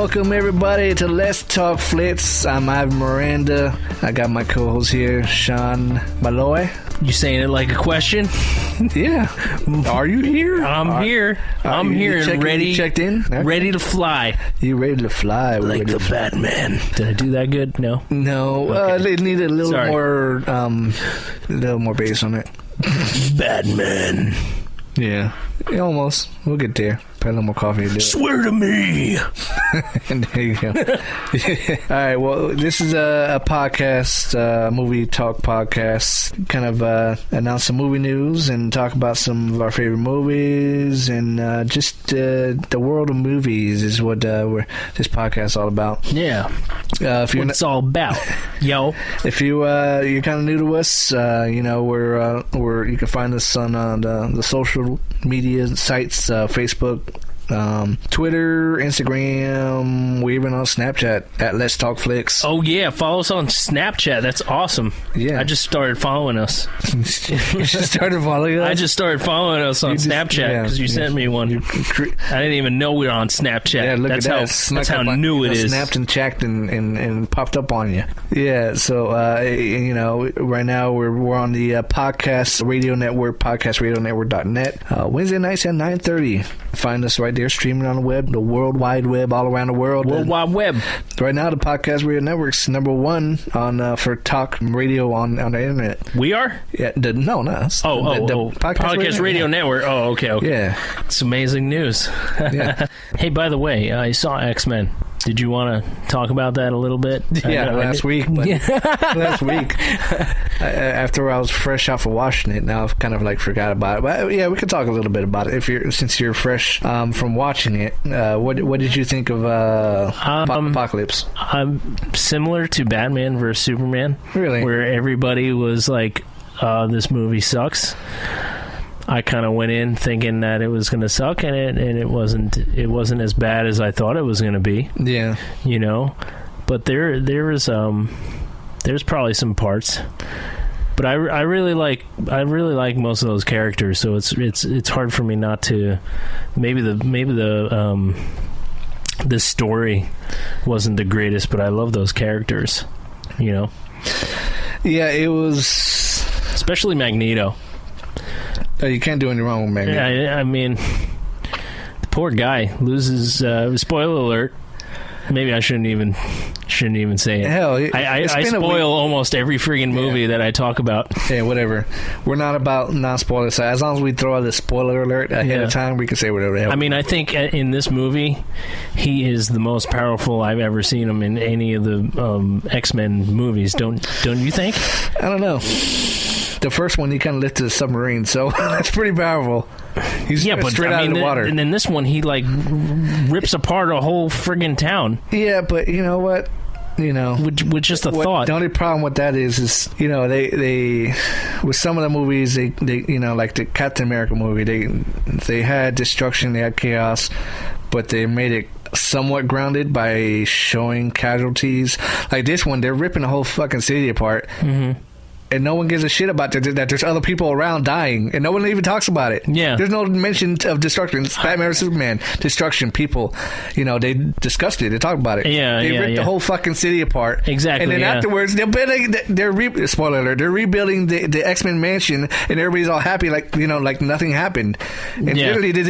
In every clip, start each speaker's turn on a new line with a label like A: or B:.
A: welcome everybody to Let's Talk Flix. I'm Ivan Miranda. I got my co-host here, Sean Malloy.
B: You saying it like a question?
A: Yeah. Are you here?
B: I'm here. I'm here and ready.
A: You checked in? Okay.
B: Ready to fly.
A: You ready to fly?
B: Like the Batman. Did I do that good? No.
A: No.
B: Okay.
A: They needed a little more, bass on it.
B: Batman.
A: Yeah. Almost. We'll get there. Probably a little more coffee to do it.
B: Swear to me.
A: And there you go. All right. Well, this is a podcast, movie talk podcast. Kind of announce some movie news and talk about some of our favorite movies and just the world of movies is what this podcast is all about.
B: Yeah.
A: If you're
B: it's all about, yo.
A: If you're kind of new to us, we're you can find us on the social media sites, Facebook, Twitter, Instagram. We're even on Snapchat at Let's Talk Flix.
B: Oh yeah, follow us on Snapchat. That's awesome.
A: Yeah,
B: I just started following us.
A: You just started following us?
B: I just started following us on Snapchat because you sent me one. I didn't even know we were on Snapchat.
A: Yeah, look
B: that's
A: at that.
B: That's how new it is.
A: Snapped and checked and popped up on you. Yeah. So right now we're on the podcast radio network, podcastradionetwork.net. Wednesday nights at 9:30. Find us right there, streaming on the web, the World Wide Web, all around the world.
B: World Wide Web.
A: Right now, the Podcast Radio Network's #1 on for talk radio on the internet.
B: We are?
A: Yeah. No, not us.
B: The Podcast Radio Network. Oh, okay.
A: Yeah.
B: It's amazing news.
A: Yeah.
B: Hey, by the way, I saw Xmen. Did you want to talk about that a little bit?
A: Yeah, last week. Last week. After I was fresh off of watching it, now I've kind of forgot about it. But yeah, we could talk a little bit about it since you're fresh from watching it. What did you think of Apocalypse?
B: Similar to Batman vs Superman.
A: Really?
B: Where everybody was like, "This movie sucks." I kind of went in thinking that it was going to suck, and it wasn't. It wasn't as bad as I thought it was going to be.
A: Yeah,
B: but there's probably some parts, but I really like most of those characters. So it's hard for me not to. Maybe the story wasn't the greatest, but I love those characters.
A: Yeah, it was
B: especially Magneto.
A: You can't do any wrong with Magneto.
B: Yeah, I mean, the poor guy loses. Spoiler alert. Maybe I shouldn't even say it.
A: Hell,
B: I spoil almost every friggin' movie that I talk about.
A: Yeah, whatever. We're not about non-spoiler. So as long as we throw out the spoiler alert ahead of time, we can say whatever the hell.
B: I mean, I think in this movie, he is the most powerful I've ever seen him in any of the X-Men movies. Don't you think?
A: I don't know. The first one, he kind of lifted a submarine, so that's pretty powerful. He's straight out of the water.
B: And in this one, he rips apart a whole friggin' town.
A: Yeah, but you know what?
B: With just a thought.
A: The only problem with that is they with some of the movies they like the Captain America movie, they had destruction, they had chaos, but they made it somewhat grounded by showing casualties. Like this one, they're ripping the whole fucking city apart. Mm-hmm. And no one gives a shit about that there's other people around dying. And no one even talks about it.
B: Yeah.
A: There's no mention of destruction. It's Batman or Superman. Destruction. People, they discussed it. They talked about it.
B: Yeah,
A: They ripped the whole fucking city apart.
B: Exactly,
A: And then afterwards, spoiler alert, they're rebuilding the X-Men mansion, and everybody's all happy like nothing happened. And literally, they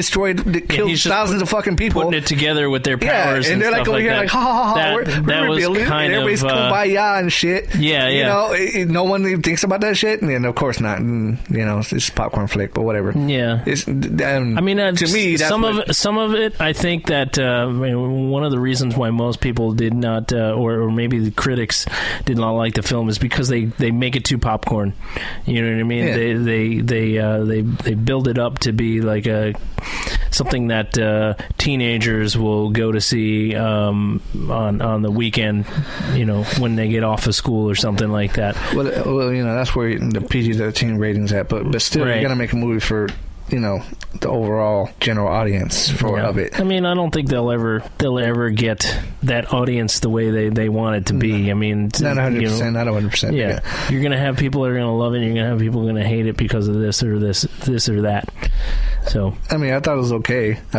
A: killed thousands of fucking people.
B: Putting it together with their powers and
A: they're
B: stuff
A: over here
B: that.
A: ha, ha, ha, we're rebuilding.
B: Kind
A: and everybody's kumbaya and shit.
B: Yeah.
A: No one even thinks about that shit, and of course not. It's a popcorn flick, but whatever.
B: Yeah,
A: it's. To me, that's
B: some of it. I think that one of the reasons why most people did not, or maybe the critics did not like the film, is because they make it too popcorn. You know what I mean? Yeah. They build it up to be like something that teenagers will go to see on the weekend. When they get off of school or something like that.
A: Well, that's where the PG-13 ratings at, but still, you're gonna make a movie for the overall general audience of it.
B: I mean, I don't think they'll ever get that audience the way they want it to be. I mean,
A: not 100%, not 100%.
B: Yeah, you're gonna have people that are gonna love it. You're gonna have people gonna hate it because of this or that. So,
A: I mean, I thought it was okay. I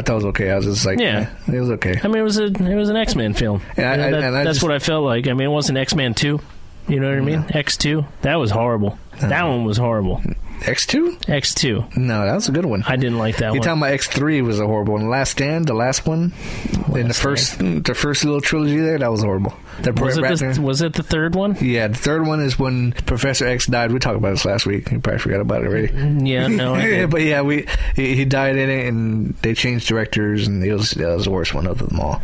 A: was just like, it was okay.
B: I mean, it was an X-Men film.
A: And
B: that's what I felt like. I mean, it wasn't X-Men 2. You know what I mean? X2. That was horrible. That one was horrible.
A: X2?
B: X2.
A: No, that was a good one.
B: I didn't like that one.
A: You're talking about X3 was a horrible one. Last Stand, the last one, in the first little trilogy there, that was horrible.
B: Was it the third one?
A: Yeah, the third one is when Professor X died. We talked about this last week. You probably forgot about it already.
B: Yeah, no.
A: But yeah, he died in it, and they changed directors, and it was the worst one of them all.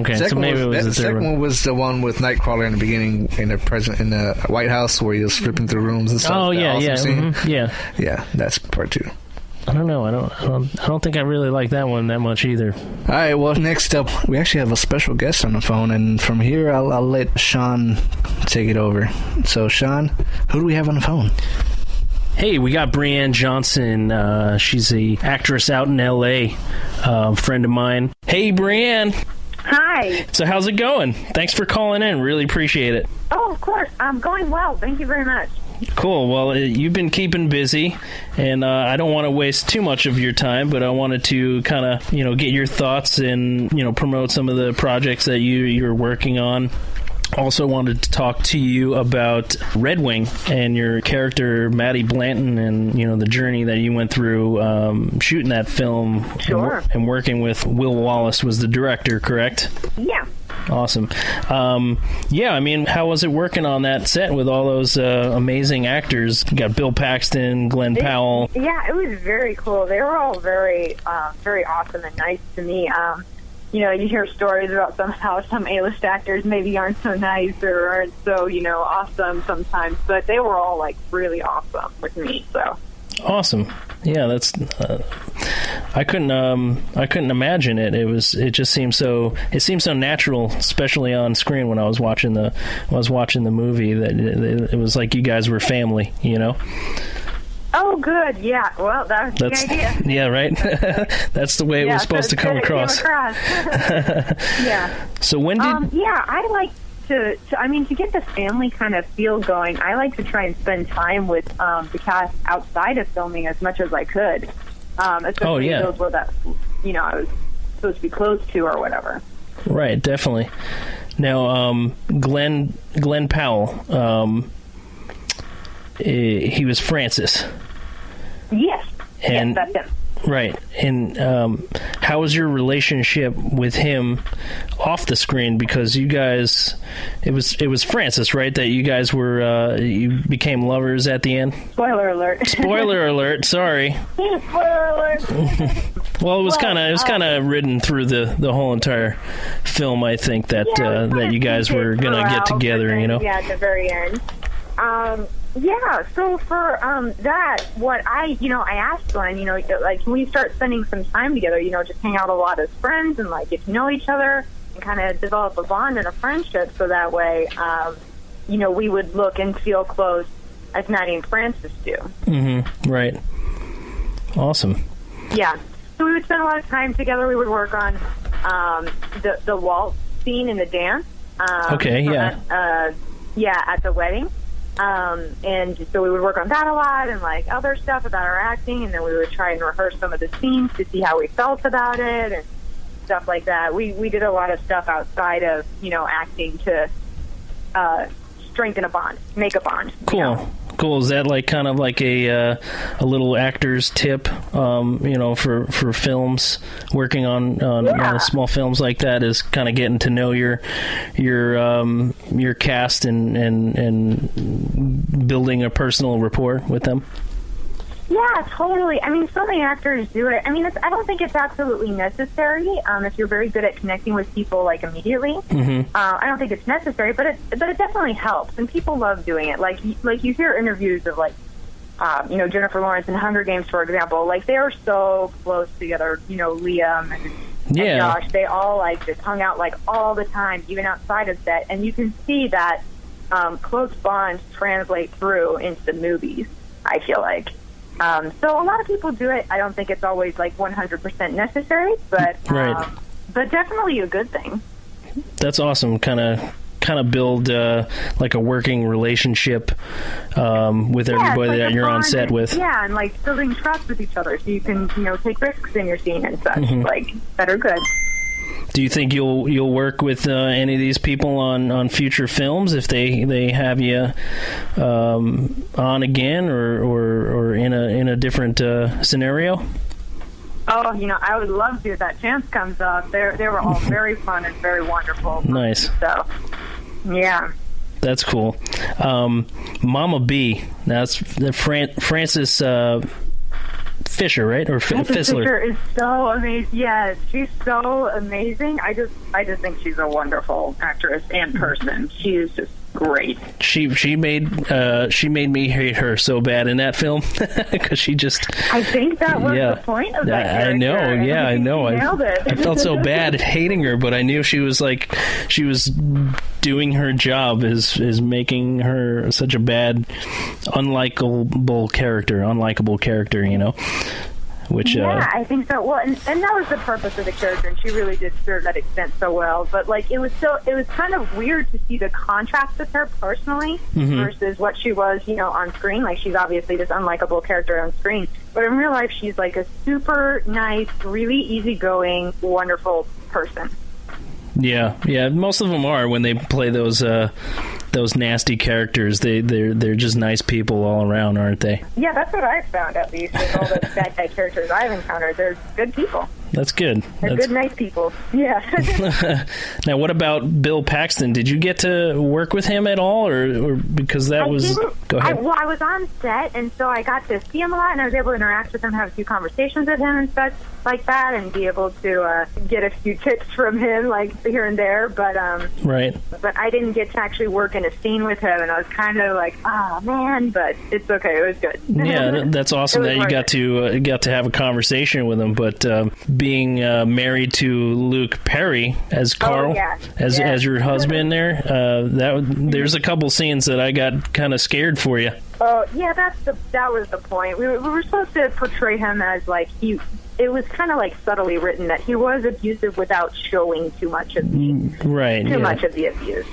B: Okay, so maybe it was the
A: second one was the one with Nightcrawler in the beginning in the White House where he was flipping through rooms and stuff.
B: Oh yeah,
A: yeah. That's part 2.
B: I don't know. I don't think I really like that one that much either.
A: All right. Well, next up, we actually have a special guest on the phone, and from here, I'll let Sean take it over. So, Sean, who do we have on the phone?
B: Hey, we got Breann Johnson. She's a actress out in L.A., friend of mine. Hey, Breann.
C: Hi.
B: So how's it going? Thanks for calling in. Really appreciate it.
C: Oh, of course. I'm going well. Thank you very much.
B: Cool. Well, you've been keeping busy, and I don't want to waste too much of your time, but I wanted to kind of, get your thoughts and, promote some of the projects that you're working on. Also wanted to talk to you about Red Wing and your character, Maddie Blanton, and, the journey that you went through shooting that film.
C: Sure.
B: And working with Will Wallace was the director, correct?
C: Yeah.
B: Awesome. I mean, how was it working on that set with all those amazing actors? You got Bill Paxton, Glenn Powell.
C: Yeah, it was very cool. They were all very, very awesome and nice to me. You hear stories about how some A-list actors maybe aren't so nice or aren't so, awesome sometimes, but they were all, really awesome with me, so.
B: Awesome. Yeah, that's. I couldn't imagine it. It just seemed so. It seemed so natural, especially on screen when I was watching the movie. That it was like you guys were family.
C: Oh, good. Yeah. Well, that's the idea.
B: Yeah, right. That's the way it was supposed to come across.
C: Yeah.
B: So when did?
C: I like to get the family kind of feel going, I like to try and spend time with the cast outside of filming as much as I could. Especially those where that, I was supposed to be close to or whatever.
B: Right, definitely. Now, Glenn Powell, he was Francis.
C: Yes.
B: And
C: yes, that's him.
B: Right. And how was your relationship with him off the screen? Because you guys, it was Francis, right? That you guys were you became lovers at the end.
C: Spoiler alert.
B: Spoiler alert. Sorry.
C: Spoiler alert.
B: Well, it was kind of written through the whole entire film. I think that that you guys were gonna get together.
C: Yeah, at the very end. Yeah, so for that, what I asked Glenn, can we start spending some time together, just hang out a lot as friends and, get to know each other and kind of develop a bond and a friendship so that way, we would look and feel close as Maddie and Francis do.
B: Mm-hmm. Right. Awesome.
C: Yeah. So we would spend a lot of time together. We would work on the waltz scene in the dance.
B: Okay, yeah.
C: At the wedding. And so we would work on that a lot and other stuff about our acting, and then we would try and rehearse some of the scenes to see how we felt about it and stuff like that. We did a lot of stuff outside of, acting to strengthen a bond, make a bond.
B: Cool. Cool. Is that kind of like a little actor's tip, for films, working on small films like that, is kind of getting to know your cast and building a personal rapport with them?
C: Yeah, totally. I mean, so many actors do it. I mean, I don't think it's absolutely necessary if you're very good at connecting with people immediately. Mm-hmm. I don't think it's necessary, but it definitely helps, and people love doing it. Like you hear interviews of Jennifer Lawrence in Hunger Games, for example. They are so close together. Liam and Josh, they all just hung out all the time, even outside of set, and you can see that close bonds translate through into the movies. I feel like. So a lot of people do it. I don't think it's always like 100% necessary, but definitely a good thing.
B: That's awesome. Kind of build like a working relationship with everybody that you're on set with.
C: Yeah, and like building trust with each other, so you can take risks in your scene and such. Like better good.
B: Do you think you'll work with any of these people on future films if they have you on again or in a different scenario?
C: Oh, I would love to if that chance comes up. They were all very fun and very wonderful.
B: Nice.
C: So, yeah.
B: That's cool. Mama B. That's Frances Fisher, right? Or Fissler?
C: Fisher is so amazing. Yes, she's so amazing. I just think she's a wonderful actress and person. She is just great.
B: She made me hate her so bad in that film because she just.
C: I think that was the point of that character.
B: I know. Yeah, I know. I felt so bad hating her, but I knew she was doing her job is making her such a bad, unlikable character. Which,
C: I think so. Well, and that was the purpose of the character, and she really did serve that extent so well. But it was kind of weird to see the contrast with her personally versus what she was, on screen. Like, she's obviously this unlikable character on screen, but in real life, she's like a super nice, really easygoing, wonderful person.
B: Yeah. Most of them are when they play those nasty characters. They're just nice people all around, aren't they?
C: Yeah, that's what I've found, at least, with all the bad guy characters I've encountered. They're good people.
B: That's good.
C: They're good, nice people. Yeah.
B: Now, what about Bill Paxton? Did you get to work with him at all, or because that was? Go ahead.
C: I was on set, and so I got to see him a lot, and I was able to interact with him, have a few conversations with him, and such like that, and be able to get a few tips from him, like here and there. But
B: right.
C: But I didn't get to actually work in a scene with him, and I was kind of like, oh man, but it's okay. It was good.
B: Yeah, that's awesome that you got to have a conversation with him, but. Being married to Luke Perry as Carl, as your husband there, there's a couple scenes that I got kind of scared for you.
C: Oh yeah, that was the point. We were supposed to portray him as it was kind of like subtly written that he was abusive without showing too much of much of the abuse.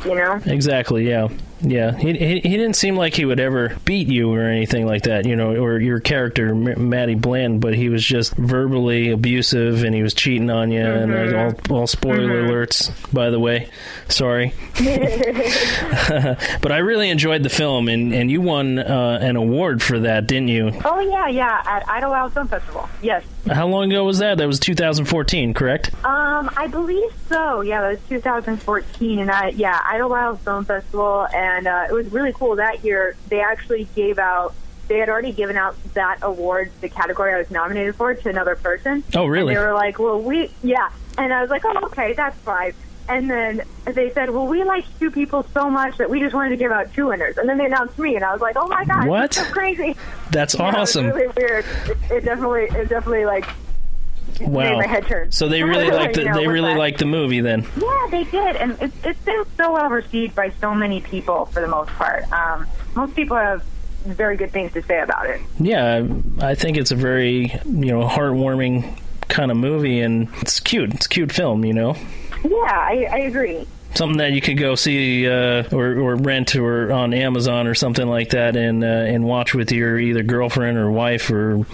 B: Exactly. Yeah. Yeah, he didn't seem like he would ever beat you or anything like that, or your character, Matty Bland, but he was just verbally abusive and he was cheating on you, and all spoiler alerts, by the way. Sorry. But I really enjoyed the film, and you won an award for that, didn't you?
C: Oh, yeah, at Idlewild Film Festival, yes.
B: How long ago was that? That was 2014, correct?
C: I believe so. Yeah, that was 2014, and Idlewild Film Festival, and it was really cool. That year, they actually they had already given out that award, the category I was nominated for, to another person.
B: Oh, really?
C: And they were like, and I was like, oh, okay, that's fine. And then they said, well, we liked two people so much that we just wanted to give out two winners. And then they announced me, and I was like, oh my God,
B: what?
C: That's so crazy.
B: That's awesome.
C: It was really weird. It definitely like, made my head turn.
B: So they really liked the movie then.
C: Yeah, they did, and it's been so well received by so many people for the most part. Most people have very good things to say about it.
B: Yeah, I think it's a very heartwarming kind of movie, and it's cute. It's a cute film,
C: Yeah, I agree.
B: Something that you could go see or rent or on Amazon or something like that, and watch with your either girlfriend or wife or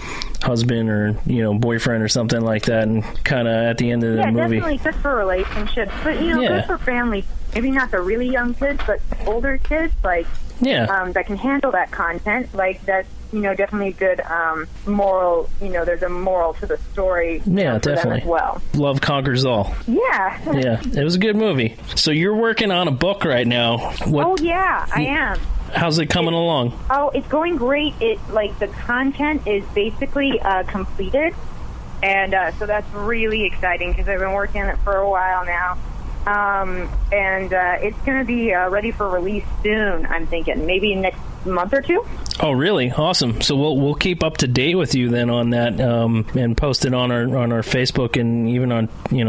B: husband or boyfriend or something like that, and kind of at the end of the movie. Yeah, definitely
C: good for relationships, but good for family. Maybe not the really young kids, but older kids that can handle that content. Like that's definitely good moral. There's a moral to the story.
B: Yeah,
C: for
B: definitely.
C: Them as well.
B: Love conquers all.
C: Yeah.
B: Yeah, it was a good movie. So you're working on a book right now.
C: I am.
B: How's it coming along?
C: Oh, it's going great. The content is basically completed, and so that's really exciting because I've been working on it for a while now. And it's going to be ready for release soon, I'm thinking. Maybe next month or two.
B: Oh, really? Awesome. So we'll keep up to date with you then on that, and post it on our Facebook and even on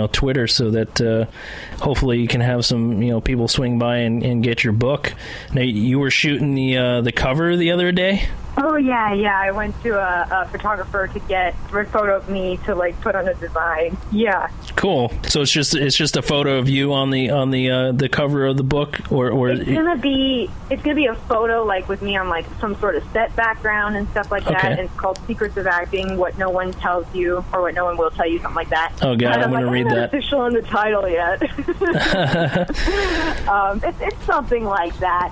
B: Twitter, so that hopefully you can have some people swing by and get your book. Now, you were shooting the cover the other day.
C: Oh Oh yeah. I went to a photographer to get a photo of me to like put on a design. Yeah.
B: Cool. So it's just a photo of you on the cover of the book, or
C: it's gonna be a photo like with me on like some sort of set background and stuff like that.
B: Okay.
C: And it's called Secrets of Acting: What No One Tells You, or What No One Will Tell You, something like that.
B: Oh god, I'm gonna read that.
C: I'm not official in the title yet. It's something like that.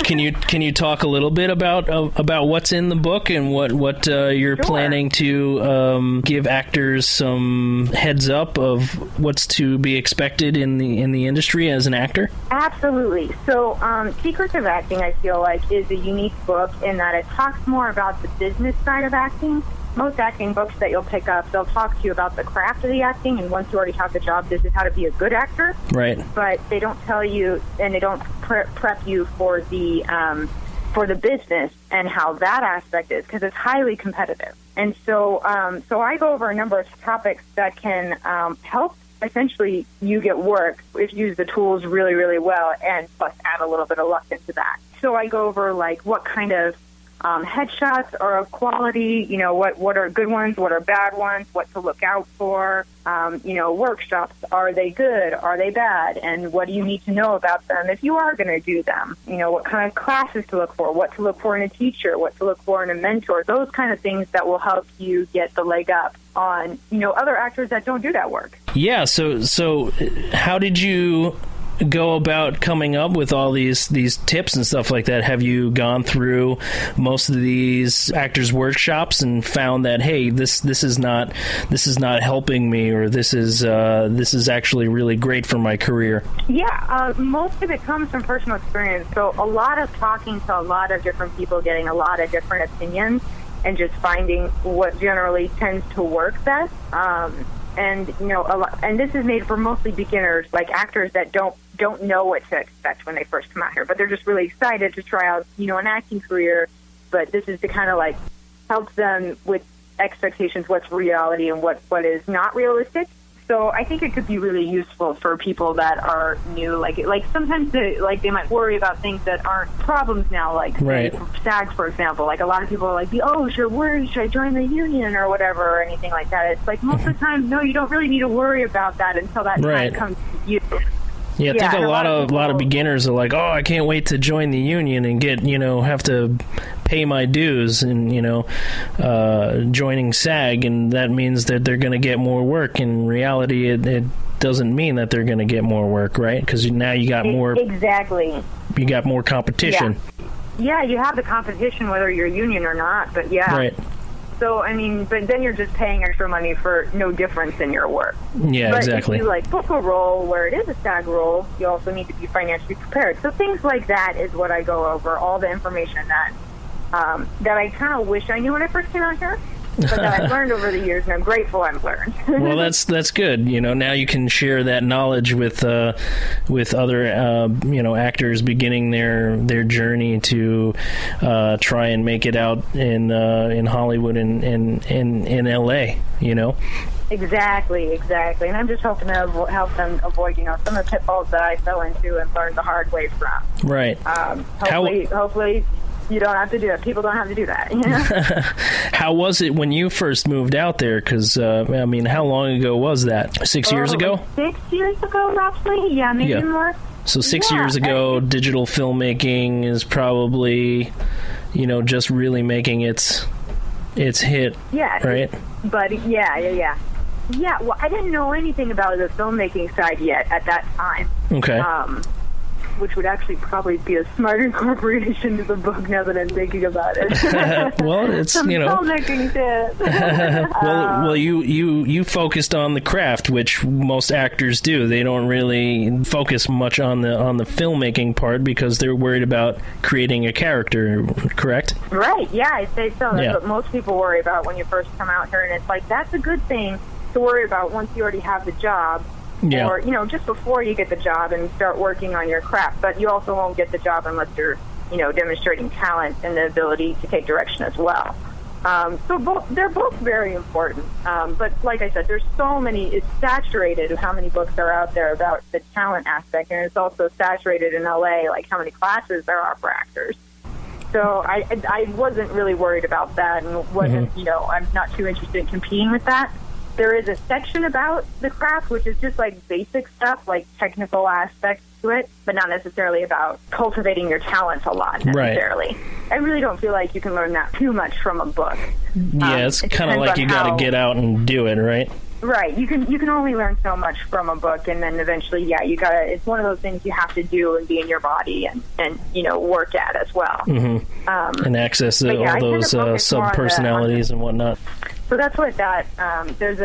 B: Can you talk a little bit about what's in the book and what you're
C: Sure.
B: planning to give actors some heads up of what's to be expected in the industry as an actor?
C: Absolutely. So, Secrets of Acting, I feel like, is a unique book in that it talks more about the business side of acting. Most acting books that you'll pick up, they'll talk to you about the craft of the acting, and once you already have the job, this is how to be a good actor.
B: Right.
C: But they don't tell you, and they don't prep you for the business and how that aspect is, because it's highly competitive. And so I go over a number of topics that can help essentially you get work if you use the tools really, really well, and plus add a little bit of luck into that. So I go over like what kind of headshots are of quality, what are good ones, what are bad ones, what to look out for, workshops, are they good, are they bad, and what do you need to know about them if you are going to do them, what kind of classes to look for, what to look for in a teacher, what to look for in a mentor, those kind of things that will help you get the leg up on, other actors that don't do that work.
B: Yeah, so how did you go about coming up with all these tips and stuff like that? Have you gone through most of these actors' workshops and found that, hey, this is not helping me, or this is actually really great for my career?
C: Yeah, most of it comes from personal experience. So a lot of talking to a lot of different people, getting a lot of different opinions, and just finding what generally tends to work best. And and this is made for mostly beginners, like actors that don't know what to expect when they first come out here, but they're just really excited to try out, an acting career. But this is to kind of like help them with expectations, what's reality and what is not realistic. So I think it could be really useful for people that are new. Like sometimes they might worry about things that aren't problems now, like
B: right.
C: SAG, for example. Like a lot of people are like, oh, should I join the union or whatever, or anything like that. It's like most of the time, no, you don't really need to worry about that until that
B: right.
C: time comes to you.
B: Yeah, I think a lot of beginners are like, oh, I can't wait to join the union and get, have to pay my dues and, joining SAG, and that means that they're going to get more work. In reality, it doesn't mean that they're going to get more work, right? Because now you got more...
C: Exactly.
B: You got more competition.
C: Yeah, you have the competition whether you're union or not, but yeah.
B: Right.
C: So, but then you're just paying extra money for no difference in your work.
B: Yeah,
C: but
B: exactly.
C: If you, book a role where it is a SAG role, you also need to be financially prepared. So things like that is what I go over, all the information that I kind of wish I knew when I first came out here, but that I've learned over the years, and I'm grateful I've learned.
B: Well, that's good. Now you can share that knowledge with other actors beginning their journey to try and make it out in Hollywood and in LA.
C: Exactly. And I'm just hoping to help them avoid, some of the pitfalls that I fell into and learned the hard way from.
B: Right.
C: Hopefully you don't have to do it. People don't have to do that.
B: How was it when you first moved out there? Because, how long ago was that? 6 years ago?
C: 6 years ago, roughly. Yeah, maybe more.
B: So 6 years ago, digital filmmaking is probably, just really making its hit. Yeah. Right?
C: But, yeah. Yeah, well, I didn't know anything about the filmmaking side yet at that time.
B: Okay.
C: Which would actually probably be a smart incorporation to the book now that I'm thinking about it.
B: Well, it's
C: some filmmaking shit.
B: well, you focused on the craft, which most actors do. They don't really focus much on the filmmaking part because they're worried about creating a character. Correct?
C: Right. Yeah, I'd say so. That's what most people worry about when you first come out here, and it's like that's a good thing to worry about once you already have the job.
B: Yeah.
C: Or, just before you get the job and start working on your craft. But you also won't get the job unless you're, demonstrating talent and the ability to take direction as well. So they're both very important. But like I said, there's so many, it's saturated how many books are out there about the talent aspect. And it's also saturated in LA, like how many classes there are for actors. So I wasn't really worried about that, and wasn't, I'm not too interested in competing with that. There is a section about the craft, which is just like basic stuff, like technical aspects to it, but not necessarily about cultivating your talents a lot necessarily. Right. I really don't feel like you can learn that too much from a book.
B: Yeah, it's kind of like you got to get out and do it, right?
C: Right. You can only learn so much from a book, and then eventually, you gotta. It's one of those things you have to do and be in your body and work at as well.
B: Mm-hmm. And access all those sub-personalities and whatnot.
C: So that's what there's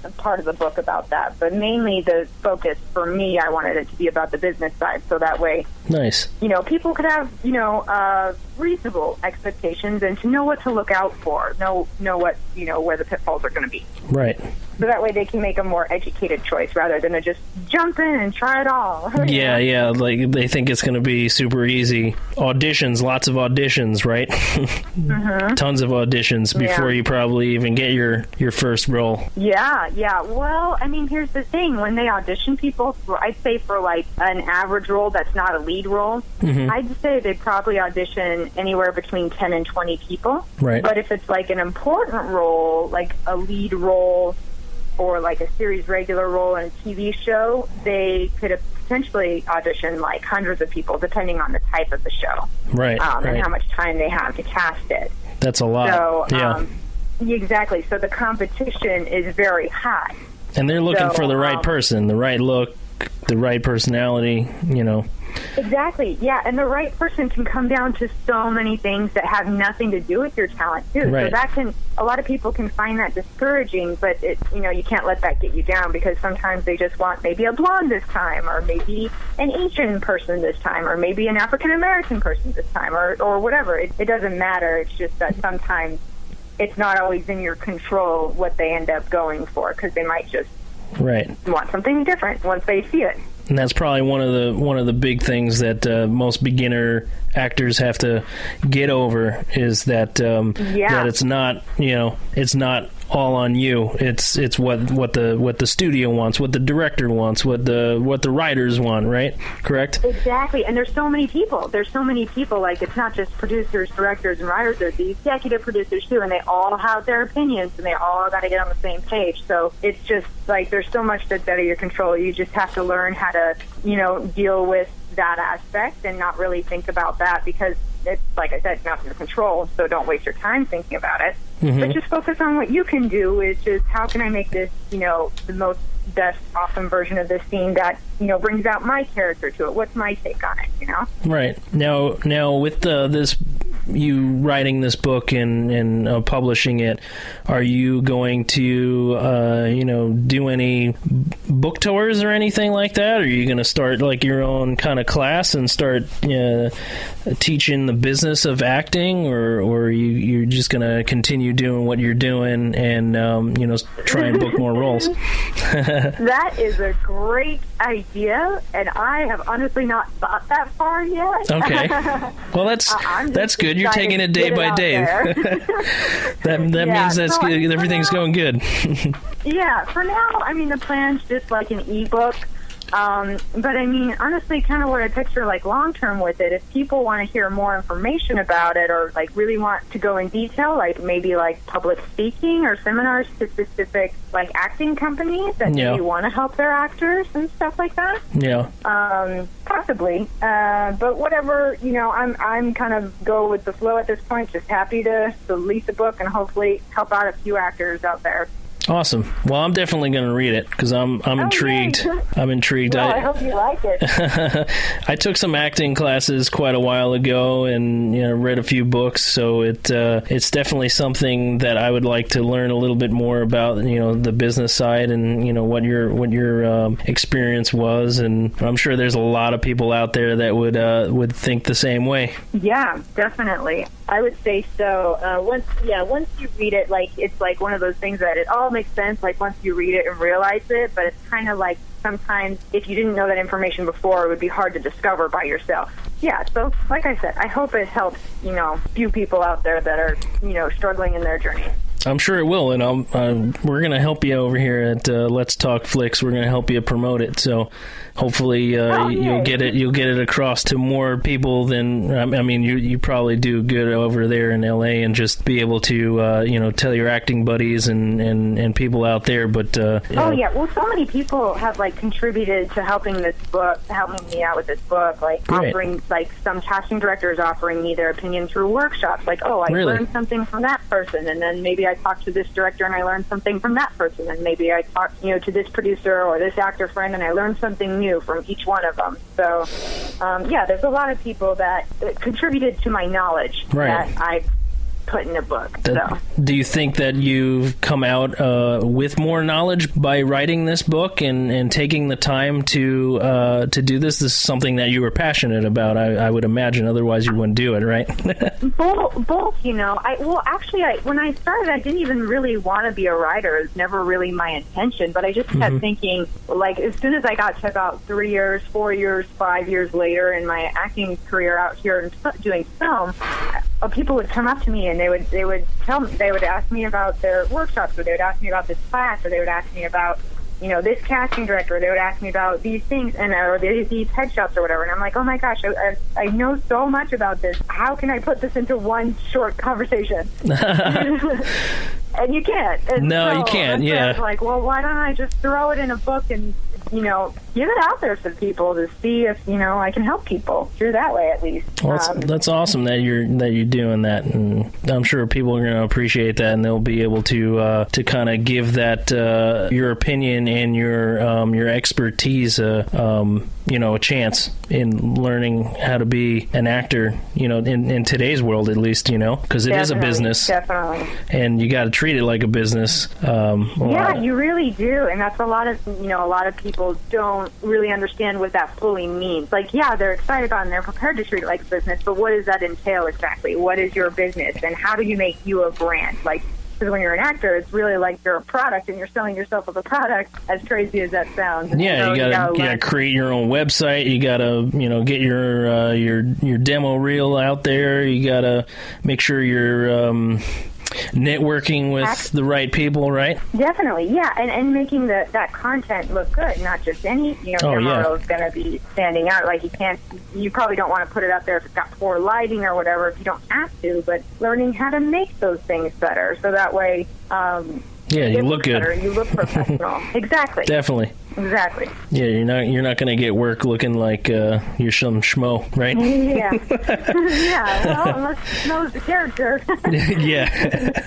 C: a part of the book about that, but mainly the focus for me, I wanted it to be about the business side, so that way,
B: nice.
C: People could have reasonable expectations and to know what to look out for, know what where the pitfalls are going to be.
B: Right.
C: So that way they can make a more educated choice rather than to just jump in and try it all.
B: Yeah. Like they think it's going to be super easy. Auditions, lots of auditions, right? Mm-hmm. Tons of auditions before you probably even get your first role.
C: Yeah. Well, I mean, here's the thing. When they audition people, I'd say for like an average role that's not a lead role, I'd say they probably audition anywhere between 10 and 20 people.
B: Right.
C: But if it's like an important role, like a lead role, or like a series regular role in a TV show, they could potentially audition like hundreds of people, depending on the type of the show,
B: right?
C: And how much time they have to cast it.
B: That's a lot.
C: So, exactly. So the competition is very high,
B: and they're looking for the right person, the right look, the right personality.
C: Exactly, yeah, and the right person can come down to so many things that have nothing to do with your talent too.
B: Right.
C: So that a lot of people can find that discouraging, but you can't let that get you down, because sometimes they just want maybe a blonde this time, or maybe an Asian person this time, or maybe an African American person this time, or whatever. It doesn't matter. It's just that sometimes it's not always in your control what they end up going for, because they might just want something different once they see it.
B: And that's probably one of the big things that most beginner actors have to get over, is that that it's not it's not all on you. It's what the studio wants, what the director wants, what the writers want, right? Correct?
C: Exactly. And there's so many people. Like, it's not just producers, directors, and writers. There's the executive producers too, and they all have their opinions, and they all got to get on the same page. So it's just like there's so much that's out of your control. You just have to learn how to deal with that aspect and not really think about that, because it's, like I said, not in your control, so don't waste your time thinking about it. Mm-hmm. But just focus on what you can do, which is how can I make this, the most best, awesome version of this scene that, brings out my character to it. What's my take on it,
B: Right. Now with this, you writing this book and publishing it, are you going to, do any book tours or anything like that? Are you going to start like your own kind of class and start teaching the business of acting, or you're just going to continue doing what you're doing and, try and book more roles?
C: That is a great idea, and I have honestly not thought that far yet.
B: Okay. Well, that's good. You're taking it day by day. that means that's good. Everything's going good.
C: Yeah, for now, the plan's just like an ebook. But honestly, kind of what I picture like long term with it, if people want to hear more information about it, or like really want to go in detail, like maybe like public speaking or seminars to specific like acting companies that maybe want to help their actors and stuff like that. Yeah. Possibly. But whatever, I'm kind of go with the flow at this point. Just happy to release a book and hopefully help out a few actors out there.
B: Awesome. Well, I'm definitely going to read it because I'm intrigued.
C: Yay.
B: I'm intrigued.
C: Well, I hope you like it.
B: I took some acting classes quite a while ago and read a few books, so it's definitely something that I would like to learn a little bit more about. The business side and what your experience was, and I'm sure there's a lot of people out there that would think the same way.
C: Yeah, definitely. I would say so. Once you read it, like it's like one of those things that it all makes sense. Like once you read it and realize it, but it's kind of like sometimes if you didn't know that information before, it would be hard to discover by yourself. Yeah. So, like I said, I hope it helps few people out there that are struggling in their journey.
B: I'm sure it will, and we're going to help you over here at Let's Talk Flix. We're going to help you promote it, so hopefully you'll get it across to more people than, I mean, you probably do good over there in LA and just be able to tell your acting buddies and people out there. But
C: well, so many people have like contributed to helping me out with this book, like offering, like some casting directors offering me their opinion through workshops, like, I learned something from that person, and then maybe I talked to this director and I learned something from that person, and maybe I talked to this producer or this actor friend and I learned something new from each one of them. So there's a lot of people that contributed to my knowledge that I put in a book.
B: Do you think that you've come out with more knowledge by writing this book and taking the time to do this? This is something that you were passionate about, I would imagine. Otherwise, you wouldn't do it, right?
C: Both. When I started, I didn't even really want to be a writer. It was never really my intention. But I just kept thinking, like, as soon as I got to about 3 years, 4 years, 5 years later in my acting career out here and doing film, people would come up to me and they would ask me about their workshops, or they would ask me about this class, or they would ask me about this casting director, or they would ask me about these things or these headshots or whatever, and I'm like, oh my gosh, I know so much about this. How can I put this into one short conversation? And you can't. And
B: you can't. Yeah.
C: I was like, well, why don't I just throw it in a book and give it out there to people to see if I can help people through that way, at least.
B: Well, that's awesome that you're doing that, and I'm sure people are going to appreciate that, and they'll be able to kind of give that your opinion and your expertise a chance in learning how to be an actor, in today's world, at least, because it is a business.
C: Definitely.
B: And you got to treat it like a business.
C: You really do. And that's a lot of people don't really understand what that fully means. Like, they're excited about it and they're prepared to treat it like a business, but what does that entail exactly? What is your business, and how do you make you a brand? Like, because when you're an actor, it's really like you're a product and you're selling yourself as a product, as crazy as that sounds.
B: Yeah, you gotta create your own website. You gotta, get your demo reel out there. You gotta make sure you're networking with the right people, right?
C: Definitely, yeah, and making that content look good, not just any demo reel is going to be standing out. Like, you probably don't want to put it out there if it's got poor lighting or whatever, if you don't have to, but learning how to make those things better, so that way
B: you look good.
C: Better, you look professional. Exactly.
B: Definitely.
C: Exactly.
B: Yeah, you're not going to get work looking like you're some schmo, right?
C: Yeah. Well, unless knows the character.
B: Yeah.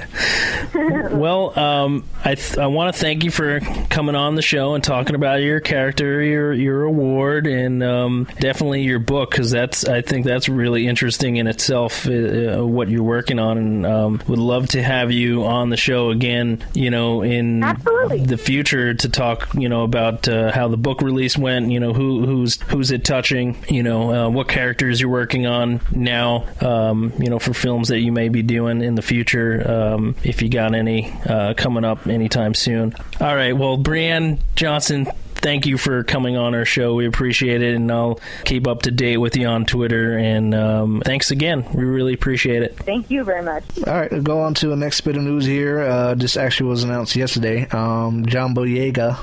B: Well, I want to thank you for coming on the show and talking about your character, your award, and definitely your book, because I think that's really interesting in itself, what you're working on, and would love to have you on the show again, in
C: Absolutely.
B: the future to talk, about how the book release went, who's it touching, what characters you're working on now, for films that you may be doing in the future, if you got any coming up anytime soon. All right, well, Breann Johnson, thank you for coming on our show. We appreciate it, and I'll keep up to date with you on Twitter. And thanks again. We really appreciate it.
C: Thank you very much.
A: All right, we'll go on to the next bit of news here. This actually was announced yesterday. John Boyega,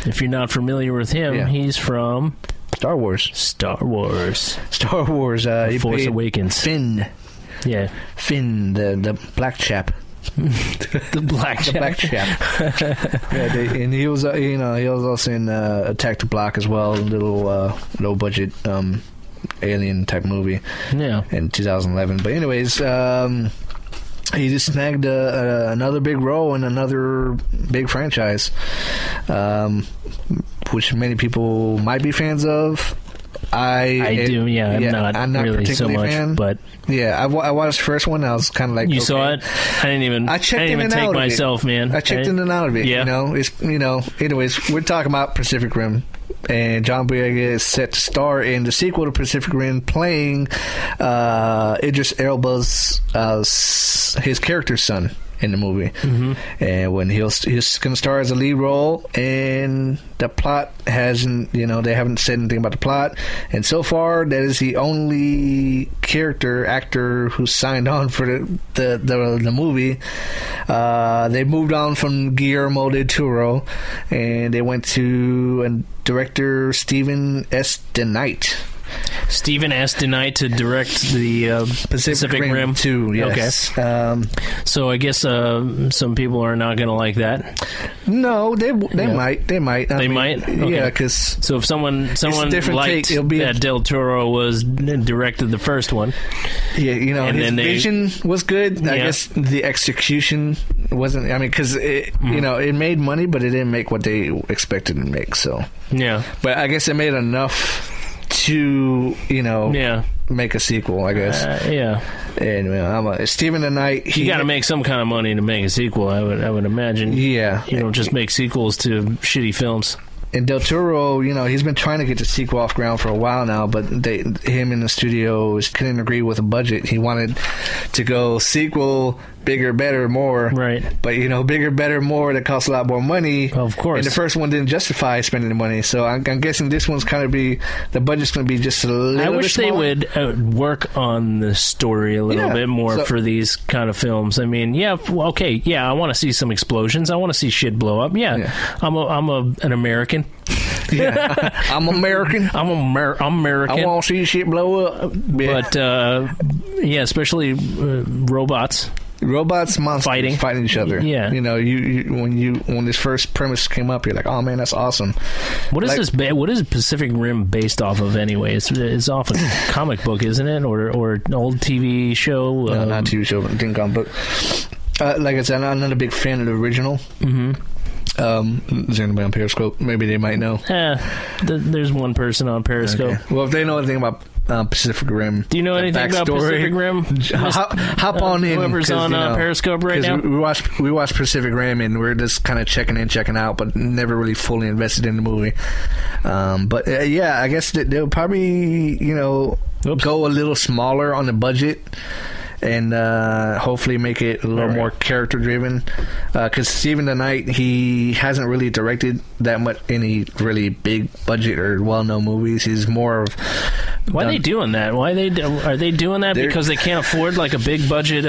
B: if you're not familiar with him, he's from
A: Star Wars.
B: Force Awakens.
A: Finn.
B: Yeah.
A: Finn, the black chap.
B: The black chap.
A: And he was, he was also in Attack the Block as well, a little low budget alien type movie.
B: Yeah.
A: In 2011. But anyways, he just snagged another big role in another big franchise, which many people might be fans of. I do,
B: I'm not really so much,
A: fan.
B: But
A: I watched the first one. I was kind of like,
B: you saw it. I didn't even take myself, man.
A: I checked in and out of it.
B: Yeah.
A: Anyways, we're talking about Pacific Rim, and John Boyega is set to star in the sequel to Pacific Rim, playing Idris Elba's his character's son. in the movie. And when he's going to star as a lead role, and the plot hasn't, they haven't said anything about the plot. And so far, that is the only actor who signed on for the movie. They moved on from Guillermo del Toro, and they went to director Stephen S. DeKnight.
B: Stephen S. DeKnight to direct the Pacific Rim
A: 2, yes.
B: Okay. So I guess some people are not going to like that.
A: No, they might. They might.
B: They might? Okay.
A: Yeah, because...
B: So if someone liked that Del Toro was directed the first one...
A: Yeah, his vision was good. I guess the execution wasn't... because it made money, but it didn't make what they expected to make, so...
B: Yeah.
A: But I guess it made enough to make a sequel, I guess. And Stephen DeKnight,
B: you got to make some kind of money to make a sequel. I would imagine.
A: Yeah,
B: you don't just make sequels to shitty films.
A: And Del Toro, he's been trying to get the sequel off ground for a while now, but him in the studios couldn't agree with a budget. He wanted to go sequel, bigger, better, more.
B: Right.
A: But, bigger, better, more, that costs a lot more money.
B: Of course.
A: And the first one didn't justify spending the money. So I'm guessing this one's the budget's going to be just a little bit smaller.
B: I wish they would work on the story a little bit more for these kind of films. I mean, I want to see some explosions. I want to see shit blow up. I'm an American.
A: Yeah, I'm American.
B: I'm American.
A: I want to see shit blow up. Yeah.
B: But, especially robots.
A: Monsters fighting each other.
B: Yeah,
A: when this first premise came up, you're like, oh man, that's awesome.
B: What is what is Pacific Rim based off of anyway? It's off a comic book, isn't it, or an old TV show?
A: No, not TV show, but comic book. Like I said, I'm not a big fan of the original. Is there anybody on Periscope? Maybe they might know.
B: There's one person on Periscope.
A: Okay. Well, if they know anything about Pacific Rim,
B: do you know anything about Pacific Rim?
A: Hop on in.
B: Whoever's on Periscope right now.
A: We watched Pacific Rim, and we're just kind of checking in, checking out, but never really fully invested in the movie. But I guess they'll probably go a little smaller on the budget. And hopefully make it a little more character driven, because Stephen DeKnight, he hasn't really directed that much any really big budget or well known movies. He's more of
B: why are they doing that? Are they doing that because they can't afford like a big budget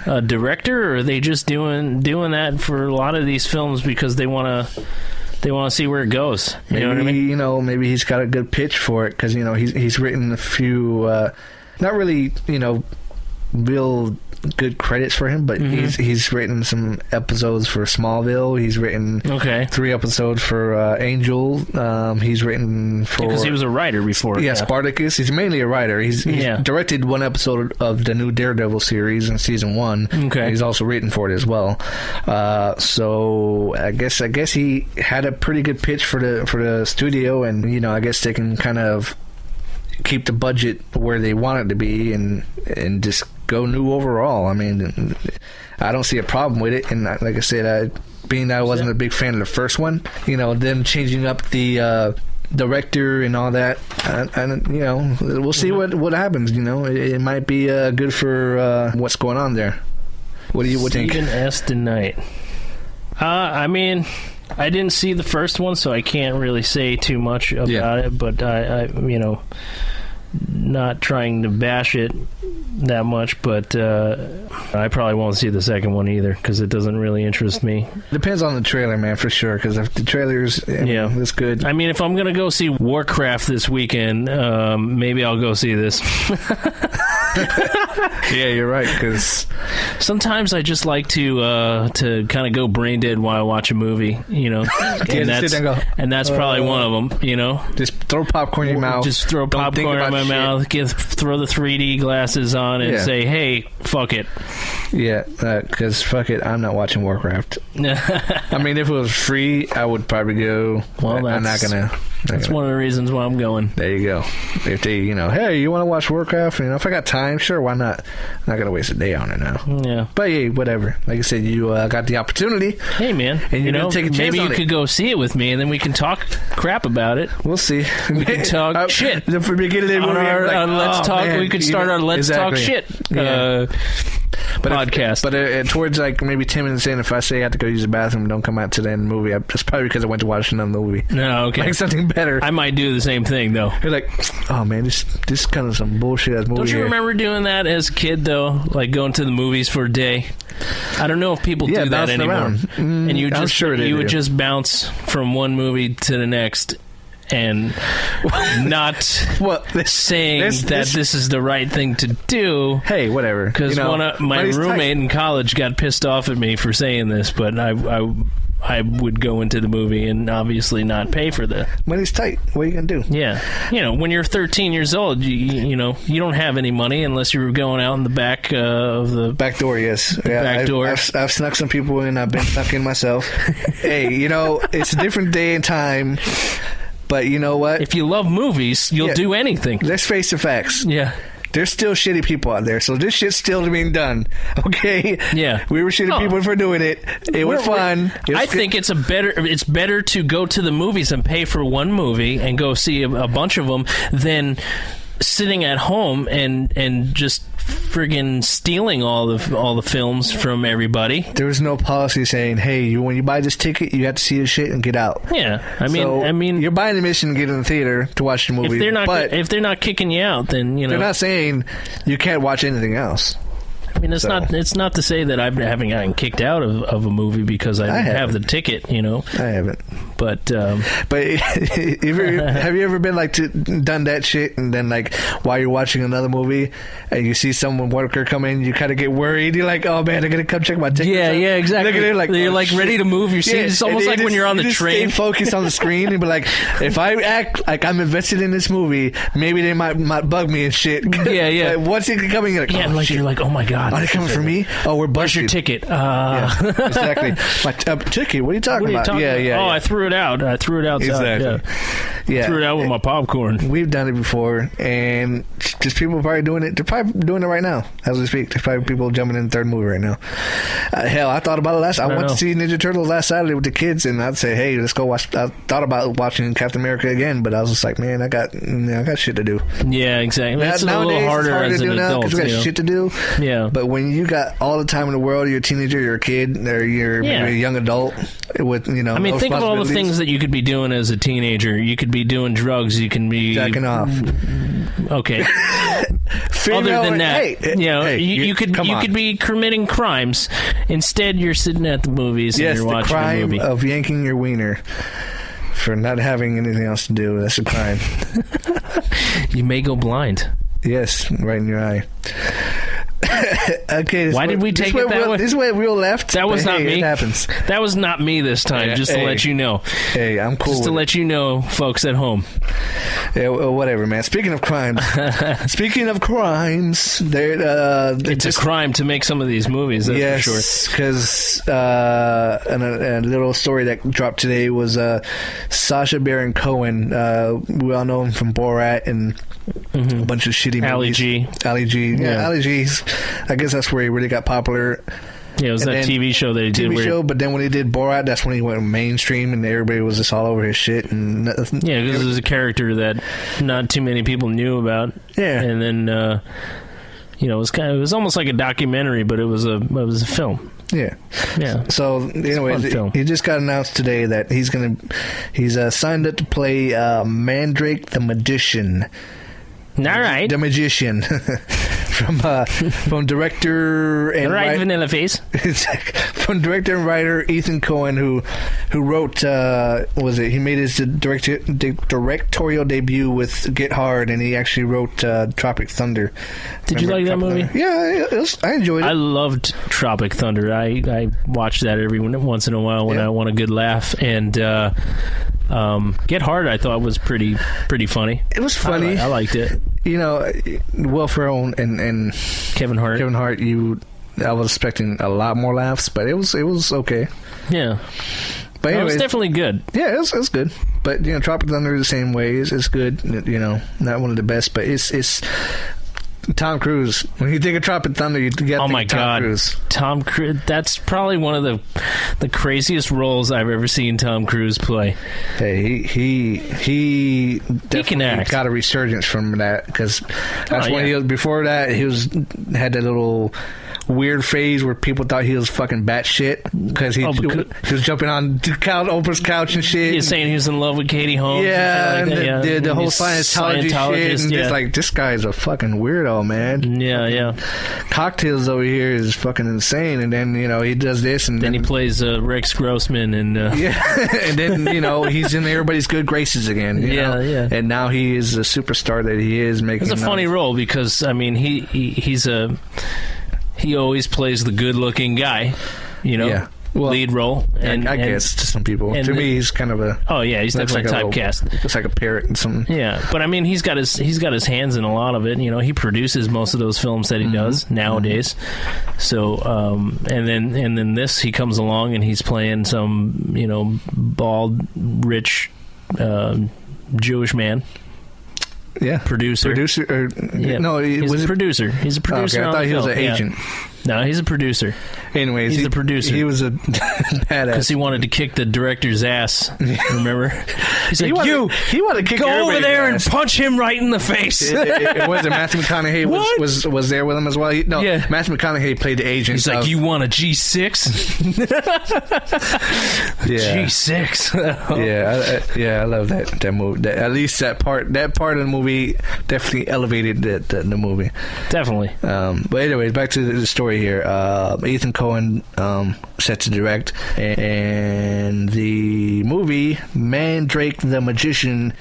B: director, or are they just doing that for a lot of these films because they want to see where it goes? You know what I mean?
A: Maybe he's got a good pitch for it, because he's written a few not really real good credits for him, but he's written some episodes for Smallville. He's written 3 episodes for Angel. He's written for
B: because he was a writer before.
A: Yeah, Spartacus. He's mainly a writer. He's directed 1 episode of the new Daredevil series in season 1.
B: Okay,
A: he's also written for it as well. So I guess he had a pretty good pitch for the studio, and I guess they can kind of keep the budget where they want it to be, and just go new overall. I mean, I don't see a problem with it. And like I said, being that I wasn't a big fan of the first one, them changing up the director and all that, and we'll see what happens. It might be good for what's going on there. What do you think?
B: Stephen S. DeKnight. I mean, I didn't see the first one, so I can't really say too much about it, but I not trying to bash it that much, but I probably won't see the second one either, because it doesn't really interest me.
A: Depends on the trailer, man, for sure, because if the trailer's it's good.
B: I mean, if I'm going to go see Warcraft this weekend, maybe I'll go see this.
A: Yeah, you're right, because
B: sometimes I just like to kind of go brain dead while I watch a movie, and that's probably one of them,
A: Just throw popcorn in your mouth.
B: Just throw popcorn in my mouth, throw the 3D glasses on, and say, hey, fuck it.
A: Yeah, because fuck it, I'm not watching Warcraft. I mean, if it was free, I would probably go.
B: Well,
A: I'm not going to.
B: That's one of the reasons why I'm going.
A: There you go. If they, hey, you want to watch Warcraft? If I got time, sure, why not? I'm not going to waste a day on it now.
B: Yeah.
A: But hey, whatever. Like I said, you got the opportunity.
B: Hey, man.
A: And you're going to take a chance
B: maybe
A: on
B: you could go see it with me, and then we can talk crap about it.
A: We'll see.
B: We can talk shit.
A: The beginning of the movie,
B: Let's Talk. Man, we could start our Let's Talk shit.
A: Yeah.
B: podcast.
A: But towards like maybe 10 minutes in, if I say I have to go use the bathroom, don't come out to the end of the movie. It's probably because I went to watch another movie.
B: No, okay.
A: Like something better.
B: I might do the same thing though.
A: You're like, oh man, this is kind of some bullshit ass movie.
B: Don't you
A: here.
B: remember doing that as a kid though? Like going to the movies for a day. I don't know if people do that anymore. And you just you would just bounce from one movie to the next. And not saying that this is the right thing to do.
A: Hey, whatever.
B: Because my roommate in college got pissed off at me for saying this, but I would go into the movie and obviously not pay for the
A: money's tight. What are you gonna do?
B: Yeah, when you're 13 years old, you don't have any money unless you're going out in the back of the
A: back door. Yes, back door. I've snuck some people in. I've been snuck in myself. Hey, it's a different day and time. But you know what?
B: If you love movies, you'll do anything.
A: Let's face the facts.
B: Yeah.
A: There's still shitty people out there, so this shit's still being done. Okay?
B: Yeah.
A: We were shitty people for doing it. It was fun.
B: I think it's better to go to the movies and pay for one movie and go see a bunch of them than sitting at home and just friggin' stealing all the films from everybody.
A: There was no policy saying, "Hey, when you buy this ticket, you have to see the shit and get out."
B: Yeah, I mean,
A: you're buying admission to get in the theater to watch the movie.
B: If they're not kicking you out, then
A: they're not saying you can't watch anything else.
B: I mean, it's not to say that I haven't gotten kicked out of a movie because I didn't have the ticket, I
A: haven't.
B: But
A: have you ever been like done that shit and then like while you're watching another movie and you see someone worker come in, you kind of get worried. You're like, oh man, they're gonna come check my ticket.
B: Yeah, exactly.
A: They're
B: like ready to move your seat. It's almost like when you're on the train.
A: Stay focused on the screen and be like, if I act like I'm invested in this movie, maybe they might bug me and shit.
B: Yeah.
A: Like, once it coming, you're like,
B: you're like, oh my god.
A: Are they coming for me? Oh, we're busted.
B: Where's your ticket?
A: Yeah, exactly. My ticket? What are you talking about? Yeah.
B: Oh, I threw it out. I threw it outside.
A: Exactly. Yeah.
B: Threw it out with my popcorn.
A: We've done it before, and just people probably doing it. They're probably doing it right now as we speak. There's probably people jumping in the third movie right now. Hell, I thought about it I went to see Ninja Turtles last Saturday with the kids, and I'd say, hey, let's go watch. I thought about watching Captain America again, but I was just like, man, I got shit to do.
B: Yeah, exactly. It's a little harder as an adult.
A: Because we got shit to do.
B: Yeah.
A: But when you got all the time in the world, you're a teenager, you're a kid, or you're maybe a young adult with,
B: I mean, think of all the things that you could be doing as a teenager. You could be doing drugs. You can be
A: jacking off.
B: Okay. Other than that, you could be committing crimes. Instead, you're sitting at the movies and you're watching a movie.
A: Yes, the crime of yanking your wiener for not having anything else to do. That's a crime.
B: You may go blind.
A: Yes, right in your eye. Okay.
B: Why did we take it that way?
A: This way we were left.
B: That was not me.
A: It happens.
B: That was not me this time. Just to let you know.
A: Hey, I'm cool.
B: Just to let you know, folks at home.
A: Yeah, whatever, man. Speaking of crimes, it's
B: a crime to make some of these movies. That's for sure.
A: Because a little story that dropped today was Sacha Baron Cohen. We all know him from Borat and a bunch of shitty movies. Ali G. Yeah, Ali G's. I guess that's where he really got popular.
B: Yeah, it was that TV show that he did.
A: But then when he did Borat, that's when he went mainstream and everybody was just all over his shit. And
B: yeah, because it was a character that not too many people knew about.
A: Yeah,
B: and then it was almost like a documentary, but it was a film.
A: Yeah. So anyways, he just got announced today that he's signed up to play Mandrake the Magician.
B: All right,
A: the Magician. From director and
B: Vanilla Face.
A: From director and writer Ethan Coen, who wrote he made his directorial debut with Get Hard, and he actually wrote Tropic Thunder.
B: Did you like that movie?
A: Yeah, I enjoyed it.
B: I loved Tropic Thunder. I watch that every once in a while when I want a good laugh, and Get Hard I thought was pretty funny.
A: It was funny.
B: I liked it.
A: Will Ferrell and
B: Kevin Hart.
A: I was expecting a lot more laughs, but it was okay.
B: Yeah.
A: But anyways,
B: it was definitely good.
A: Yeah, it was good. But Tropic Thunder the same way. It's good. Not one of the best, but it's Tom Cruise. When you think of Tropic Thunder, you get Tom Cruise.
B: Tom Cruise. That's probably one of the craziest roles I've ever seen Tom Cruise play.
A: Hey, he definitely got a resurgence from that, because that's when he was, before that he had that little weird phase where people thought he was fucking batshit because he was jumping on Oprah's couch and shit.
B: He's saying he was in love with Katie Holmes.
A: Yeah,
B: and
A: the whole Scientology shit. And it's like, this guy's a fucking weirdo, man.
B: Yeah.
A: Cocktails over here is fucking insane. And then, he does this. And
B: then he plays Rex Grossman. And
A: and then, he's in everybody's good graces again.
B: Yeah.
A: And now he is a superstar that he is making.
B: It's a funny role because, I mean, he always plays the good-looking guy, lead role. And
A: I guess to some people. To me, he's kind of a...
B: Oh, yeah, he's definitely typecast.
A: Looks like a parrot and something.
B: Yeah, but I mean, he's got his hands in a lot of it. He produces most of those films that he does nowadays. So, and then this, he comes along and he's playing some, bald, rich Jewish man.
A: Yeah,
B: producer.
A: No,
B: he's a producer. He's a producer.
A: Okay, I thought he was an agent.
B: No, he's a producer.
A: Anyways,
B: he's the producer.
A: He was a badass
B: because he wanted to kick the director's ass. Remember? He's like,
A: he wanted to kick
B: go over there
A: ass.
B: And punch him right in the face.
A: It wasn't Matthew McConaughey was there with him as well. Matthew McConaughey played the agent.
B: He's like, you want a G6?
A: Yeah. I love that movie. At least that part of the movie definitely elevated the movie.
B: Definitely.
A: But anyways, back to the story here. Ethan Coen set to direct, and the movie Mandrake the Magician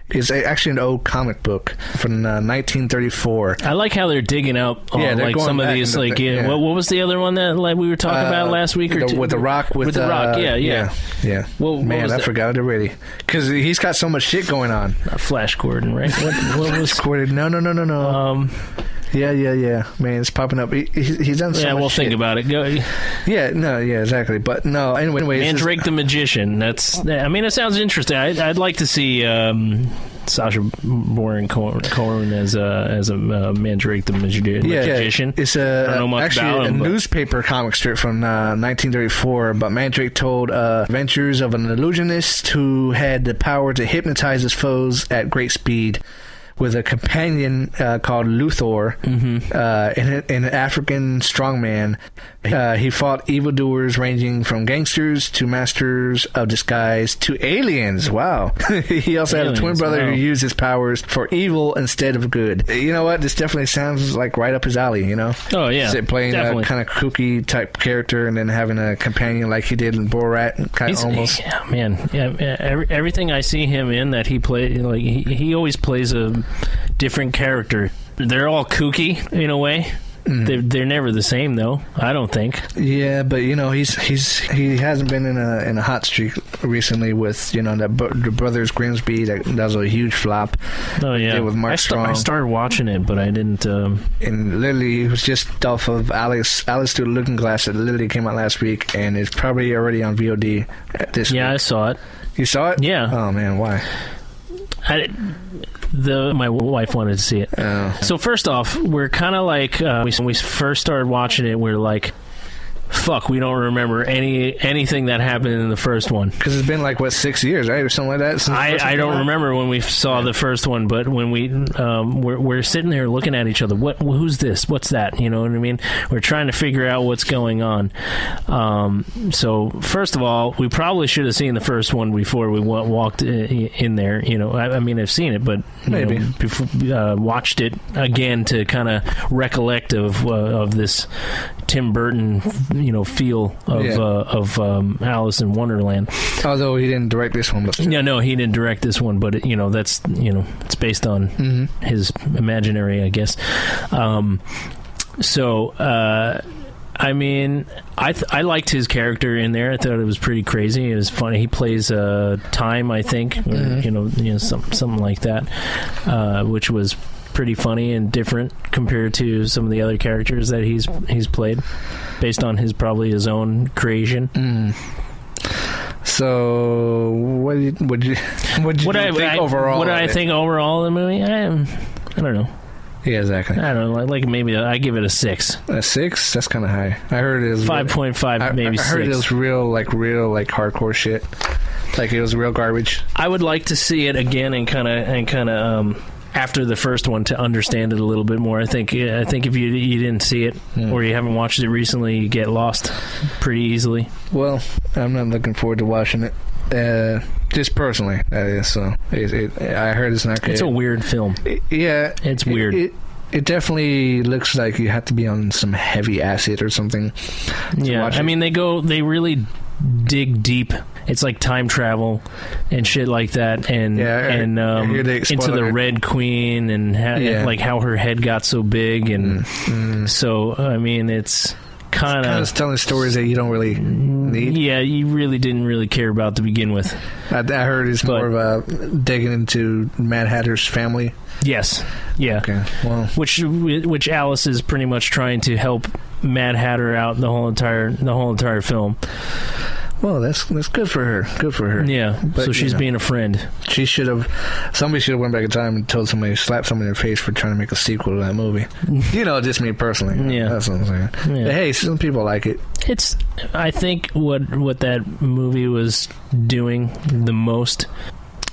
A: is actually an old comic book from 1934.
B: I like how they're digging out some of these. What was the other one that we were talking about last week?
A: With The Rock. With The Rock,
B: yeah.
A: Well, man, I forgot it already. Because he's got so much shit going on.
B: Flash Gordon, right? What was
A: Gordon? No. Yeah. Man, it's popping up. He's done so much shit.
B: Yeah, we'll think about it. Go.
A: Yeah, exactly. But no, anyway.
B: Mandrake the Magician. It sounds interesting. I'd like to see Sacha Baron Cohen as a Mandrake the Magician.
A: It's actually a newspaper comic strip from 1934. But Mandrake told adventures of an illusionist who had the power to hypnotize his foes at great speed. With a companion called Luthor, an African strongman. He fought evildoers ranging from gangsters to masters of disguise to aliens. Wow. He also had a twin brother who used his powers for evil instead of good. You know what? This definitely sounds like right up his alley,
B: Oh, yeah.
A: Playing a kind of kooky type character and then having a companion like he did in Borat, kind of almost.
B: Yeah, man. Yeah, everything I see him in that he plays, he always plays a different character. They're all kooky in a way. They're never the same though. I don't think.
A: Yeah, but he hasn't been in a hot streak recently with the Brothers Grimsby that was a huge flop.
B: Oh yeah,
A: with Mark Strong.
B: I started watching it, but I didn't.
A: And literally, it was just off of Alice Through the Looking Glass that literally came out last week, and it's probably already on VOD this week.
B: Yeah, I saw it.
A: You saw it?
B: Yeah.
A: Oh man, why?
B: My wife wanted to see it.
A: Oh.
B: So first off, we're kind of like when we first started watching it, we're like, fuck, we don't remember anything that happened in the first one.
A: Because it's been 6 years, right, or something like that.
B: I don't remember when we saw the first one, but when we're sitting there looking at each other, who's this? What's that? You know what I mean? We're trying to figure out what's going on. So first of all, we probably should have seen the first one before we walked in there. I've seen it, but
A: maybe
B: watched it again to kind of recollect of this Tim Burton feel of Alice in Wonderland. Although
A: he didn't direct this one.
B: No, he didn't direct this one, but that's it's based on his imaginary, I guess. I liked his character in there. I thought it was pretty crazy. It was funny. He plays Time, I think, or, something like that, which was pretty funny and different compared to some of the other characters that he's played, based on probably his own creation.
A: So, what did you think overall?
B: What did I think overall of the movie? I don't know.
A: Yeah, exactly.
B: I don't know. Maybe I give it a 6.
A: A 6? That's kind of high. I heard it was
B: 5.5, maybe 6.
A: I heard it was real hardcore shit. It was real garbage.
B: I would like to see it again and kind of after the first one to understand it a little bit more. I think if you didn't see it or you haven't watched it recently, you get lost pretty easily.
A: Well, I'm not looking forward to watching it. Just personally, that is. So I heard it's not good.
B: It's a weird film. It's weird.
A: It definitely looks like you have to be on some heavy acid or something.
B: Yeah, I mean, they really dig deep. It's like time travel and shit like that, and into the Red Queen and how her head got so big, and so I mean, it's kind of
A: telling stories that you don't really need.
B: Yeah, you really didn't really care about to begin with.
A: I heard it's more of a digging into Mad Hatter's family.
B: Yes, yeah. Okay. Well, which Alice is pretty much trying to help Mad Hatter out the whole entire film.
A: Well, that's good for her. Good for her.
B: Yeah. But, so she's being a friend.
A: Somebody should have went back in time and told somebody to slap somebody in their face for trying to make a sequel to that movie. Just me personally. Yeah. That's what I'm saying. Yeah. But hey, some people like it.
B: I think what that movie was doing the most,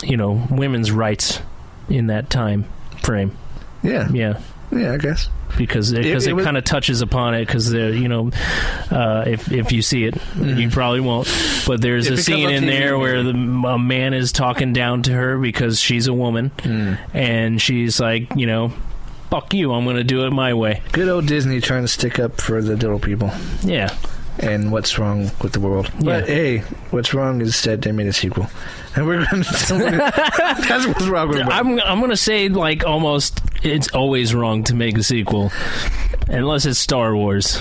B: women's rights in that time frame.
A: Yeah.
B: Yeah.
A: Yeah, I guess.
B: Because it kind of touches upon it, because if you see it, you probably won't. But there's a scene in there where a man is talking down to her because she's a woman, and she's like, fuck you, I'm going to do it my way.
A: Good old Disney trying to stick up for the little people.
B: Yeah.
A: And what's wrong with the world. But hey, what's wrong is that they made a sequel. And we're going to... That's what's wrong with it.
B: I'm going to say, like, almost, it's always wrong to make a sequel. Unless it's Star Wars.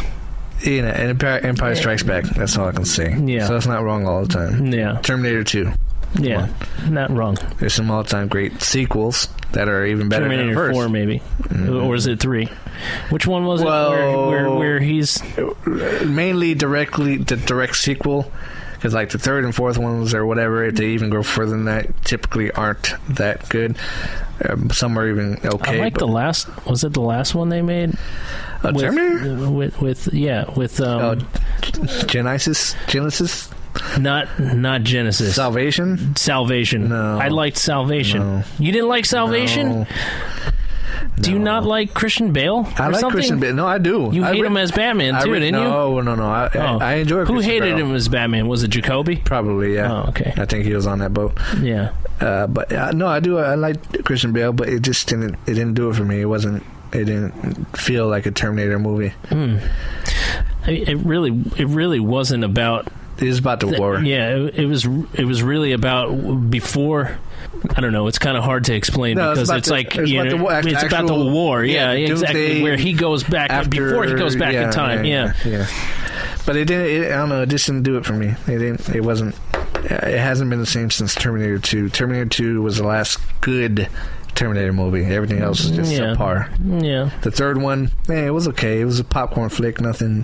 A: And Empire Strikes Back. That's all I can say.
B: Yeah.
A: So it's not wrong all the time.
B: Yeah.
A: Terminator 2.
B: Yeah. Not wrong.
A: There's some all-time great sequels that are even better
B: Terminator
A: than the first.
B: 4, maybe. Or is it 3? Which one was it where he's...
A: Mainly the direct sequel. Because like the third and fourth ones or whatever, if they even go further than that, typically aren't that good. Some are even okay.
B: I like the last... Was it the last one they made?
A: Terminator?
B: With
A: Genesis?
B: Not Genesis.
A: Salvation? No.
B: I liked Salvation.
A: No.
B: You didn't like Salvation?
A: No.
B: Do you not like Christian Bale?
A: I like
B: something?
A: Christian Bale. No, I do.
B: You hate him as Batman, too, didn't you?
A: No. I enjoy Christian Bale.
B: Who hated him as Batman? Was it Jacoby?
A: Probably, yeah.
B: Oh, okay.
A: I think he was on that boat.
B: Yeah.
A: But no, I do. I like Christian Bale, but it just didn't do it for me. It didn't feel like a Terminator movie.
B: It really wasn't about...
A: It was about the war.
B: Yeah, it was really about before... I don't know. It's kind of hard to explain because it's about the war. Yeah, exactly. Where he goes back before he goes back in time. Yeah.
A: But it didn't. I don't know. It just didn't do it for me. It didn't. It wasn't. It hasn't been the same since Terminator 2. Terminator 2 was the last good Terminator movie. Everything else is just subpar.
B: Yeah.
A: The third one, it was okay. It was a popcorn flick. Nothing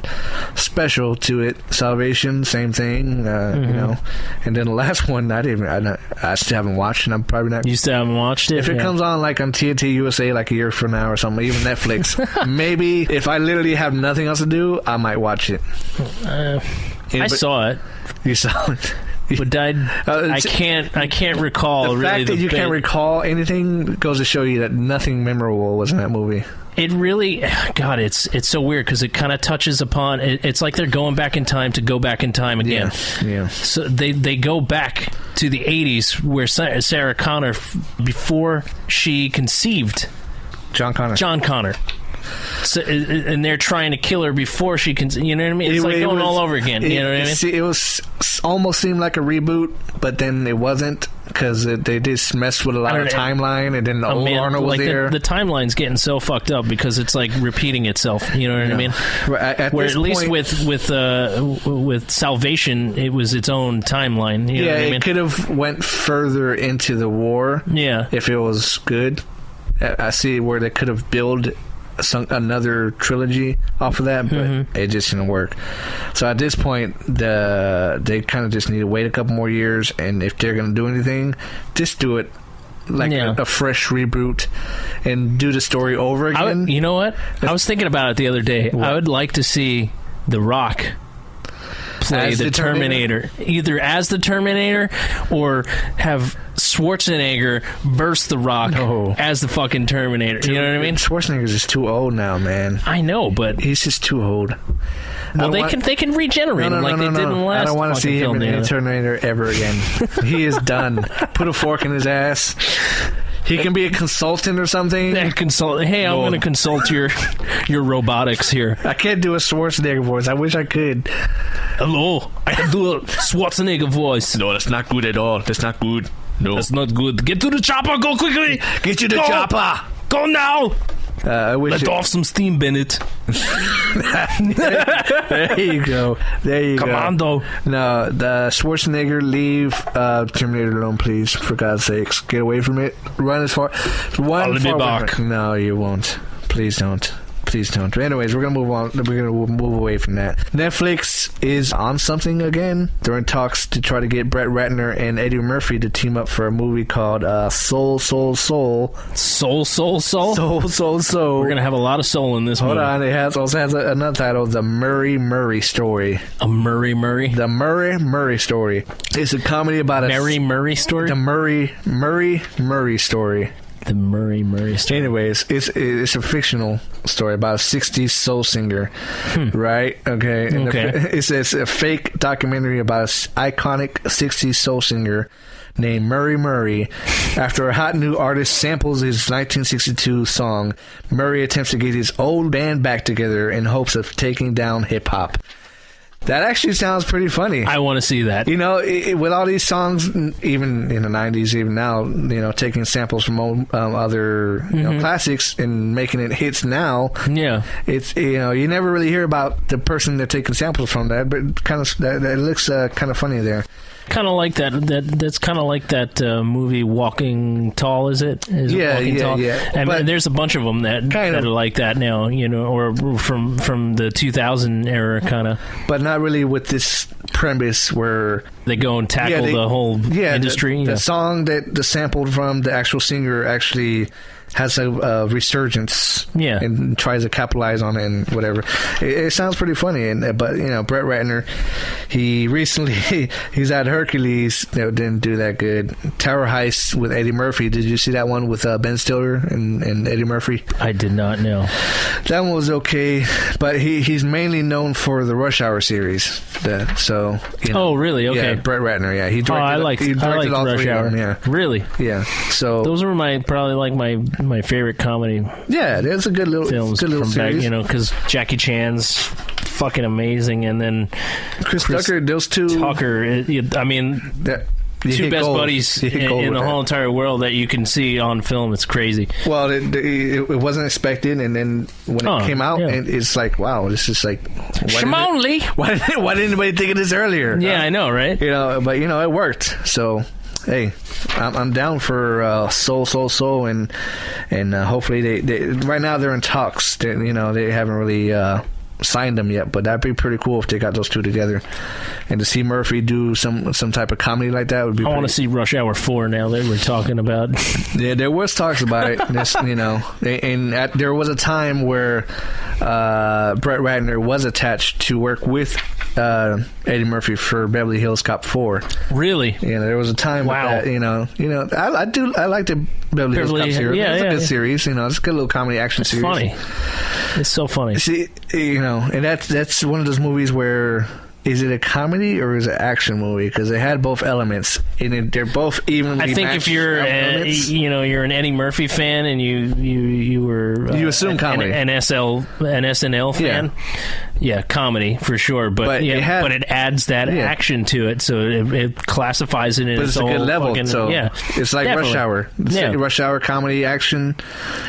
A: special to it. Salvation, same thing. And then the last one, I still haven't watched, and I'm probably not.
B: You still haven't watched it?
A: If it comes on like on TNT USA like a year from now or something, even Netflix, maybe if I literally have nothing else to do, I might watch it.
B: I saw it.
A: You saw it.
B: But I can't recall.
A: The fact that you can't recall anything goes to show you that nothing memorable was in that movie.
B: It really, God, it's so weird because it kind of touches upon. It's like they're going back in time to go back in time again.
A: Yeah.
B: So they go back to the 80s where Sarah Connor, before she conceived
A: John Connor.
B: So, and they're trying to kill her before she can. You know what I mean? It's like going all over again. You know what I mean?
A: It was almost seemed like a reboot, but then it wasn't because they just messed with a lot of timeline, and then the old Arnold was there.
B: The timeline's getting so fucked up because it's like repeating itself. You know what I mean? Where at least with Salvation, it was its own timeline. You know what I mean?
A: It could have went further into the war.
B: Yeah,
A: if it was good. I see where they could have built another trilogy off of that, but it just didn't work. So at this point, they kind of just need to wait a couple more years, and if they're going to do anything, just do it like a fresh reboot and do the story over again.
B: You know what? I was thinking about it the other day. What? I would like to see The Rock play
A: As
B: the
A: the
B: Terminator, either as the Terminator or have Schwarzenegger verse The Rock as the fucking Terminator. You know what I mean?
A: Schwarzenegger's just too old now, man.
B: I know, but
A: He's just too old.
B: well, they can regenerate him like they did in the last.
A: I don't want to see him
B: film,
A: in Terminator ever again. He is done. Put a fork in his ass. He can be a consultant or something.
B: Hey, I'm going to consult your robotics here.
A: I can't do a Schwarzenegger voice. I wish I could.
B: Hello, I can do a Schwarzenegger voice.
A: No, that's not good at all. That's not good. No,
B: that's not good. Get to the chopper. Go quickly.
A: Get to the chopper.
B: Go now.
A: I wish
B: Let off some steam, Bennett.
A: There you go.
B: Commando.
A: No, the Schwarzenegger, leave Terminator alone, please. For God's sakes, get away from it. Run as far.
B: I'll be back.
A: No, you won't. Please don't. Please don't. Anyways, we're gonna move on. We're gonna move away from that. Netflix is on something again. They're in talks to try to get Brett Ratner and Eddie Murphy to team up for a movie called Soul.
B: Soul. We're gonna have a lot of soul in this movie.
A: Hold on, it also has another title, The Murray Story.
B: A Murray?
A: The Murray Story. It's a comedy about a
B: Murray story.
A: The Murray Story.
B: The Murray story.
A: Anyways, it's a fictional story about a 60s soul singer, right? Okay. And it's a fake documentary about an iconic 60s soul singer named Murray. After a hot new artist samples his 1962 song, Murray attempts to get his old band back together in hopes of taking down hip-hop. That actually sounds pretty funny.
B: I want to see that.
A: You know, with all these songs, even in the 90s, even now, you know, taking samples from other classics and making it hits now.
B: Yeah.
A: It's, you know, you never really hear about the person they're taking samples from that, but kind of that looks kind of funny there.
B: Kind of like that. That's kind of like that movie Walking Tall. Is it? Walking Tall?
A: Yeah.
B: And
A: but
B: there's a bunch of them that are like that now. You know, or from the 2000 era, kind of.
A: But not really with this premise where
B: they go and tackle the whole industry.
A: The song that the sampled from the actual singer actually has a resurgence, and tries to capitalize on it and whatever. It sounds pretty funny, but you know, Brett Ratner, he's at Hercules, didn't do that good. Tower Heist with Eddie Murphy. Did you see that one with Ben Stiller and Eddie Murphy?
B: I did not know.
A: That one was okay, but he's mainly known for the Rush Hour series. Oh,
B: really? Okay.
A: Yeah, Brett Ratner. Yeah, he directed.
B: I like
A: all
B: Rush Hour.
A: Yeah,
B: really.
A: Yeah. So
B: those were my favorite comedy.
A: Yeah, there's a good little
B: films
A: good little
B: from
A: series.
B: back, you know, because Jackie Chan's fucking amazing, and then
A: Chris Tucker, those two.
B: Two best buddies in the whole entire world that you can see on film. It's crazy.
A: Well, it wasn't expected, and then when it came out, and it's like, wow, this is like, why didn't anybody think of this earlier?
B: Yeah, I know, right?
A: You know, but you know, it worked. So, hey, I'm down for Soul, and hopefully they right now they're in talks. They haven't really signed them yet, but that'd be pretty cool if they got those two together. And to see Murphy do some type of comedy like that would be. I
B: want to see Rush Hour 4 now that we're talking about.
A: Yeah, there was talks about it. There was a time where Brett Ratner was attached to work with Eddie Murphy for Beverly Hills Cop 4.
B: Really?
A: Yeah, there was a time.
B: Wow.
A: With that, I like the Beverly Hills Cop series.
B: Yeah,
A: it's a good series. It's a good little comedy action series.
B: Funny. It's so funny.
A: See, and that's one of those movies where. Is it a comedy or is it an action movie? Because they had both elements, and they're both evenly matched.
B: I think if you're, you're an Eddie Murphy fan, and you were
A: you assume comedy,
B: an SNL fan, comedy for sure. But it adds that action to it, so it classifies it in its own
A: good level. It's like
B: definitely.
A: Rush Hour, Rush Hour comedy action.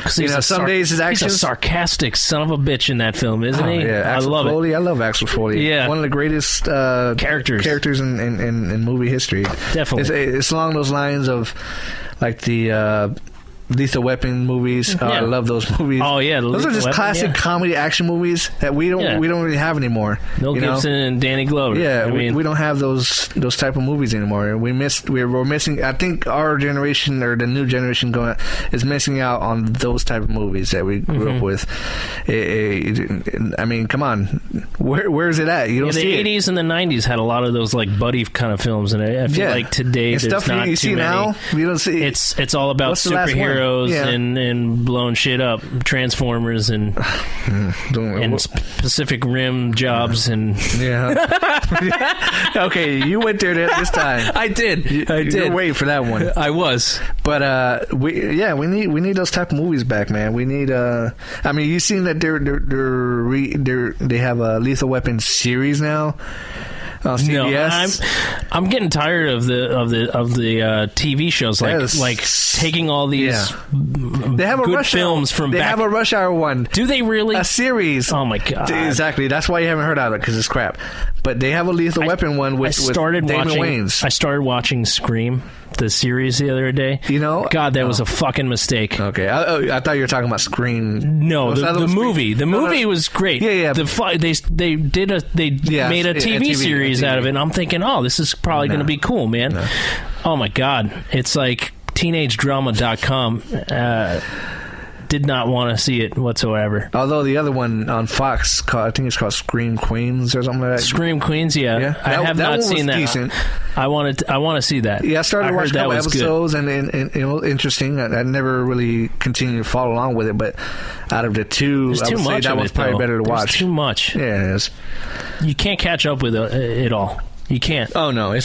A: Some days it's action.
B: He's a sarcastic son of a bitch in that film, isn't he?
A: Yeah, I love Axel Foley.
B: Yeah,
A: one of the greatest characters in movie history.
B: Definitely.
A: It's along those lines of like the Lethal Weapon movies. I love those movies.
B: Oh yeah,
A: those are just classic comedy action movies that we don't really have anymore.
B: Mel Gibson and Danny Glover.
A: Yeah, we don't have those type of movies anymore. We're missing. I think our generation or the new generation is missing out on those type of movies that we grew up with. I mean, come on, where is it at? You don't see
B: the 80s and the 90s had a lot of those like buddy kind of films, and I feel like today
A: and
B: there's
A: stuff
B: not
A: you
B: too
A: see
B: many.
A: Now you don't see.
B: It's all about superheroes and blowing shit up, Transformers and Pacific Rim jobs and
A: Okay, you went there this time.
B: I did.
A: You're waiting for that one.
B: I was,
A: but we need those type of movies back, man. We need. I mean, you seen that they have a Lethal Weapon series now. CBS.
B: No, I'm getting tired of the TV shows like taking all these
A: they have
B: good
A: a Rush
B: films from
A: they
B: back.
A: have a Rush Hour one.
B: Do they really?
A: A series.
B: Oh my god!
A: Exactly. That's why you haven't heard of it, because it's crap. But they have a Lethal Weapon one with Damon Wayans.
B: I started watching Scream, the series, the other day.
A: You know,
B: God, that was a fucking mistake.
A: Okay, I thought you were talking about Scream.
B: No, the movie. The movie was great.
A: Yeah.
B: They made a TV series out of it, and I'm thinking, oh, this is probably going to be cool, man. No. Oh my god, it's like teenagedrama.com. Did not want to see it whatsoever.
A: Although the other one on Fox, I think it's called Scream Queens or something like that.
B: Scream Queens, yeah. I have not seen that.
A: Decent.
B: I want to see that.
A: Yeah, I started watching a couple episodes, and it was interesting. I never really continued to follow along with it, but out of the two, I would say that one's probably better to watch.
B: There's too much.
A: Yeah, it is.
B: You can't catch up with it all. You can't.
A: Oh no,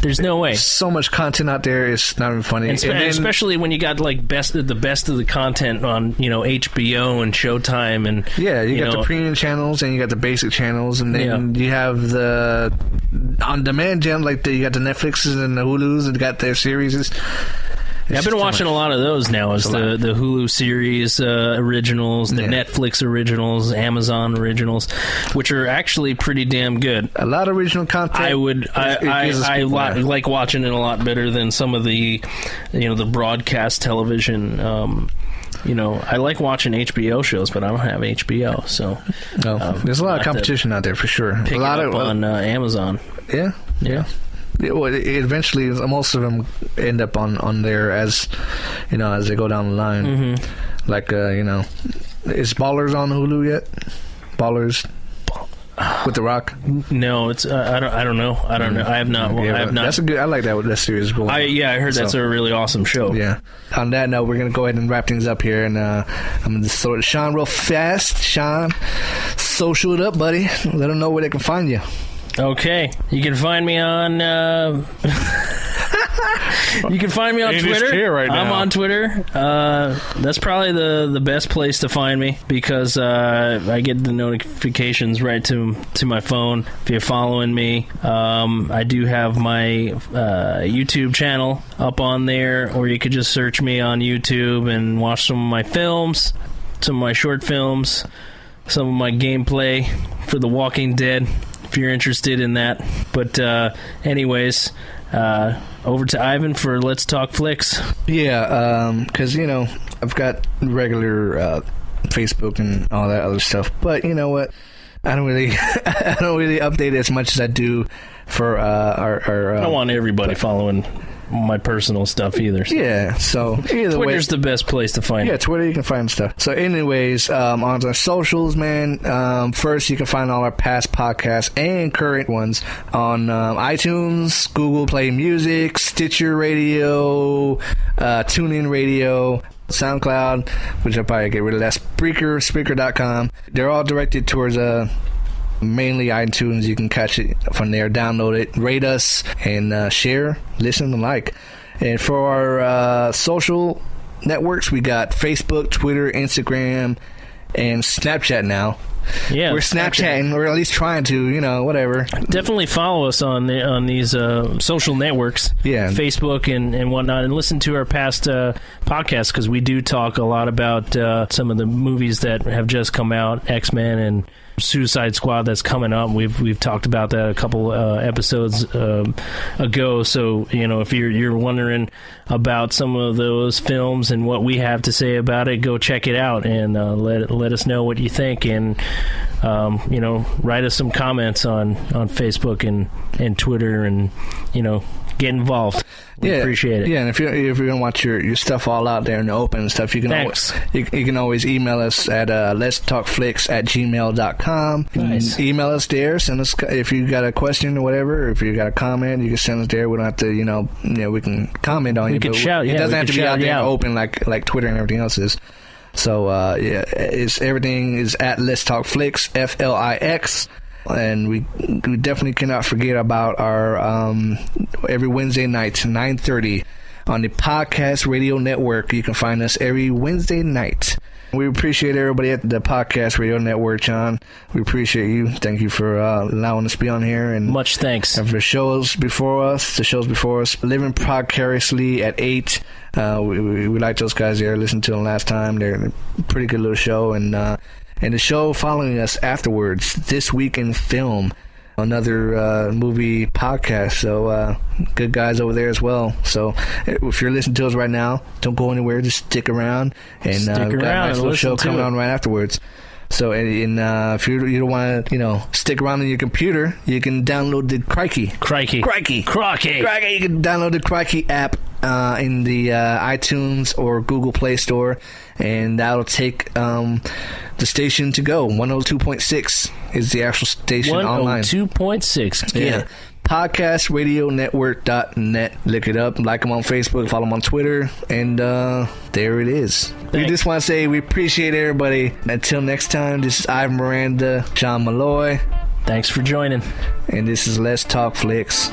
B: there's no way.
A: So much content out there, it's not even funny.
B: And especially when you got like the best of the content on HBO and Showtime and
A: you got the premium channels and you got the basic channels, and then you have the on demand channel, like you got the Netflixes and the Hulus and got their series.
B: I've been watching a lot of those now, as the Hulu series originals, the Netflix originals, Amazon originals, which are actually pretty damn good.
A: A lot of original content.
B: I like watching it a lot better than some of the, the broadcast television. I like watching HBO shows, but I don't have HBO, so
A: there's a lot of competition out there for sure.
B: Pick
A: a lot
B: it up on Amazon.
A: Yeah. Well, eventually, most of them end up on there as they go down the line. Mm-hmm. Like is Ballers on Hulu yet? Ballers with The Rock?
B: No, it's I don't know. I don't know. I have not. I have not.
A: That's a good. I like that series.
B: I heard that's a really awesome show.
A: Yeah. On that note, we're gonna go ahead and wrap things up here, and I'm gonna sort of Sean real fast. Sean, social it up, buddy. Let them know where they can find you.
B: Okay, you can find me on. You can find me on Twitter.
A: Right now.
B: I'm on Twitter. That's probably the best place to find me, because I get the notifications right to my phone. If you're following me, I do have my YouTube channel up on there, or you could just search me on YouTube and watch some of my films, some of my short films, some of my gameplay for The Walking Dead, if you're interested in that. But anyways, over to Ivan for Let's Talk Flix.
A: Yeah, because I've got regular Facebook and all that other stuff, but you know what? I don't really update as much as I do for our.
B: I don't want everybody following my personal stuff either.
A: So either
B: Twitter's the best place to find it.
A: Yeah, Twitter, you can find stuff. So anyways, on our socials, man, first you can find all our past podcasts and current ones on iTunes, Google Play Music, Stitcher Radio, TuneIn Radio, SoundCloud, which I'll probably get rid of that, Spreaker.com. They're all directed towards mainly iTunes. You can catch it from there, download it, rate us, and share, listen, and like. And for our social networks, we got Facebook, Twitter, Instagram, and Snapchat now.
B: Yeah,
A: we're Snapchatting, or at least trying to, whatever.
B: Definitely follow us on these social networks, Facebook and whatnot, and listen to our past podcasts, because we do talk a lot about some of the movies that have just come out, Xmen Suicide Squad that's coming up. We've talked about that a couple episodes ago. So if you're wondering about some of those films and what we have to say about it, go check it out and let us know what you think, and write us some comments on Facebook and Twitter, and get involved. We appreciate it.
A: Yeah, and if you don't want your stuff all out there in the open and stuff, you can always email us at letstalkflix@gmail.com.
B: Nice.
A: Email us there. Send us if you got a question or whatever. Or if you got a comment, you can send us there. We don't have to, we can comment on
B: we
A: you.
B: Can shout.
A: It doesn't have to be out there open like Twitter and everything else is. So everything is at Let's Talk Flix, FLIX. And we definitely cannot forget about our every Wednesday night, 9:30 on the Podcast Radio Network. You can find us every Wednesday night. We appreciate everybody at the Podcast Radio Network, John. We appreciate you. Thank you for allowing us to be on here. And
B: much thanks.
A: And for the shows before us, Living Precariously at 8. We like those guys there. Listened to them last time. They're a pretty good little show. And the show following us afterwards, This Week in Film, another movie podcast. So good guys over there as well. So if you're listening to us right now, don't go anywhere. Just stick around. And we've got a nice little show coming on right afterwards. So if you don't want to stick around on your computer, you can download the Crikey. You can download the Crikey app in the iTunes or Google Play Store, and that'll take the station to go. 102.6 is the actual station online.
B: 102.6.
A: Yeah. Podcastradionetwork.net. Look it up. Like them on Facebook. Follow them on Twitter. And there it is. Thanks. We just want to say we appreciate everybody. Until next time, this is Ivan Miranda, John Malloy.
B: Thanks for joining.
A: And this is Let's Talk Flix.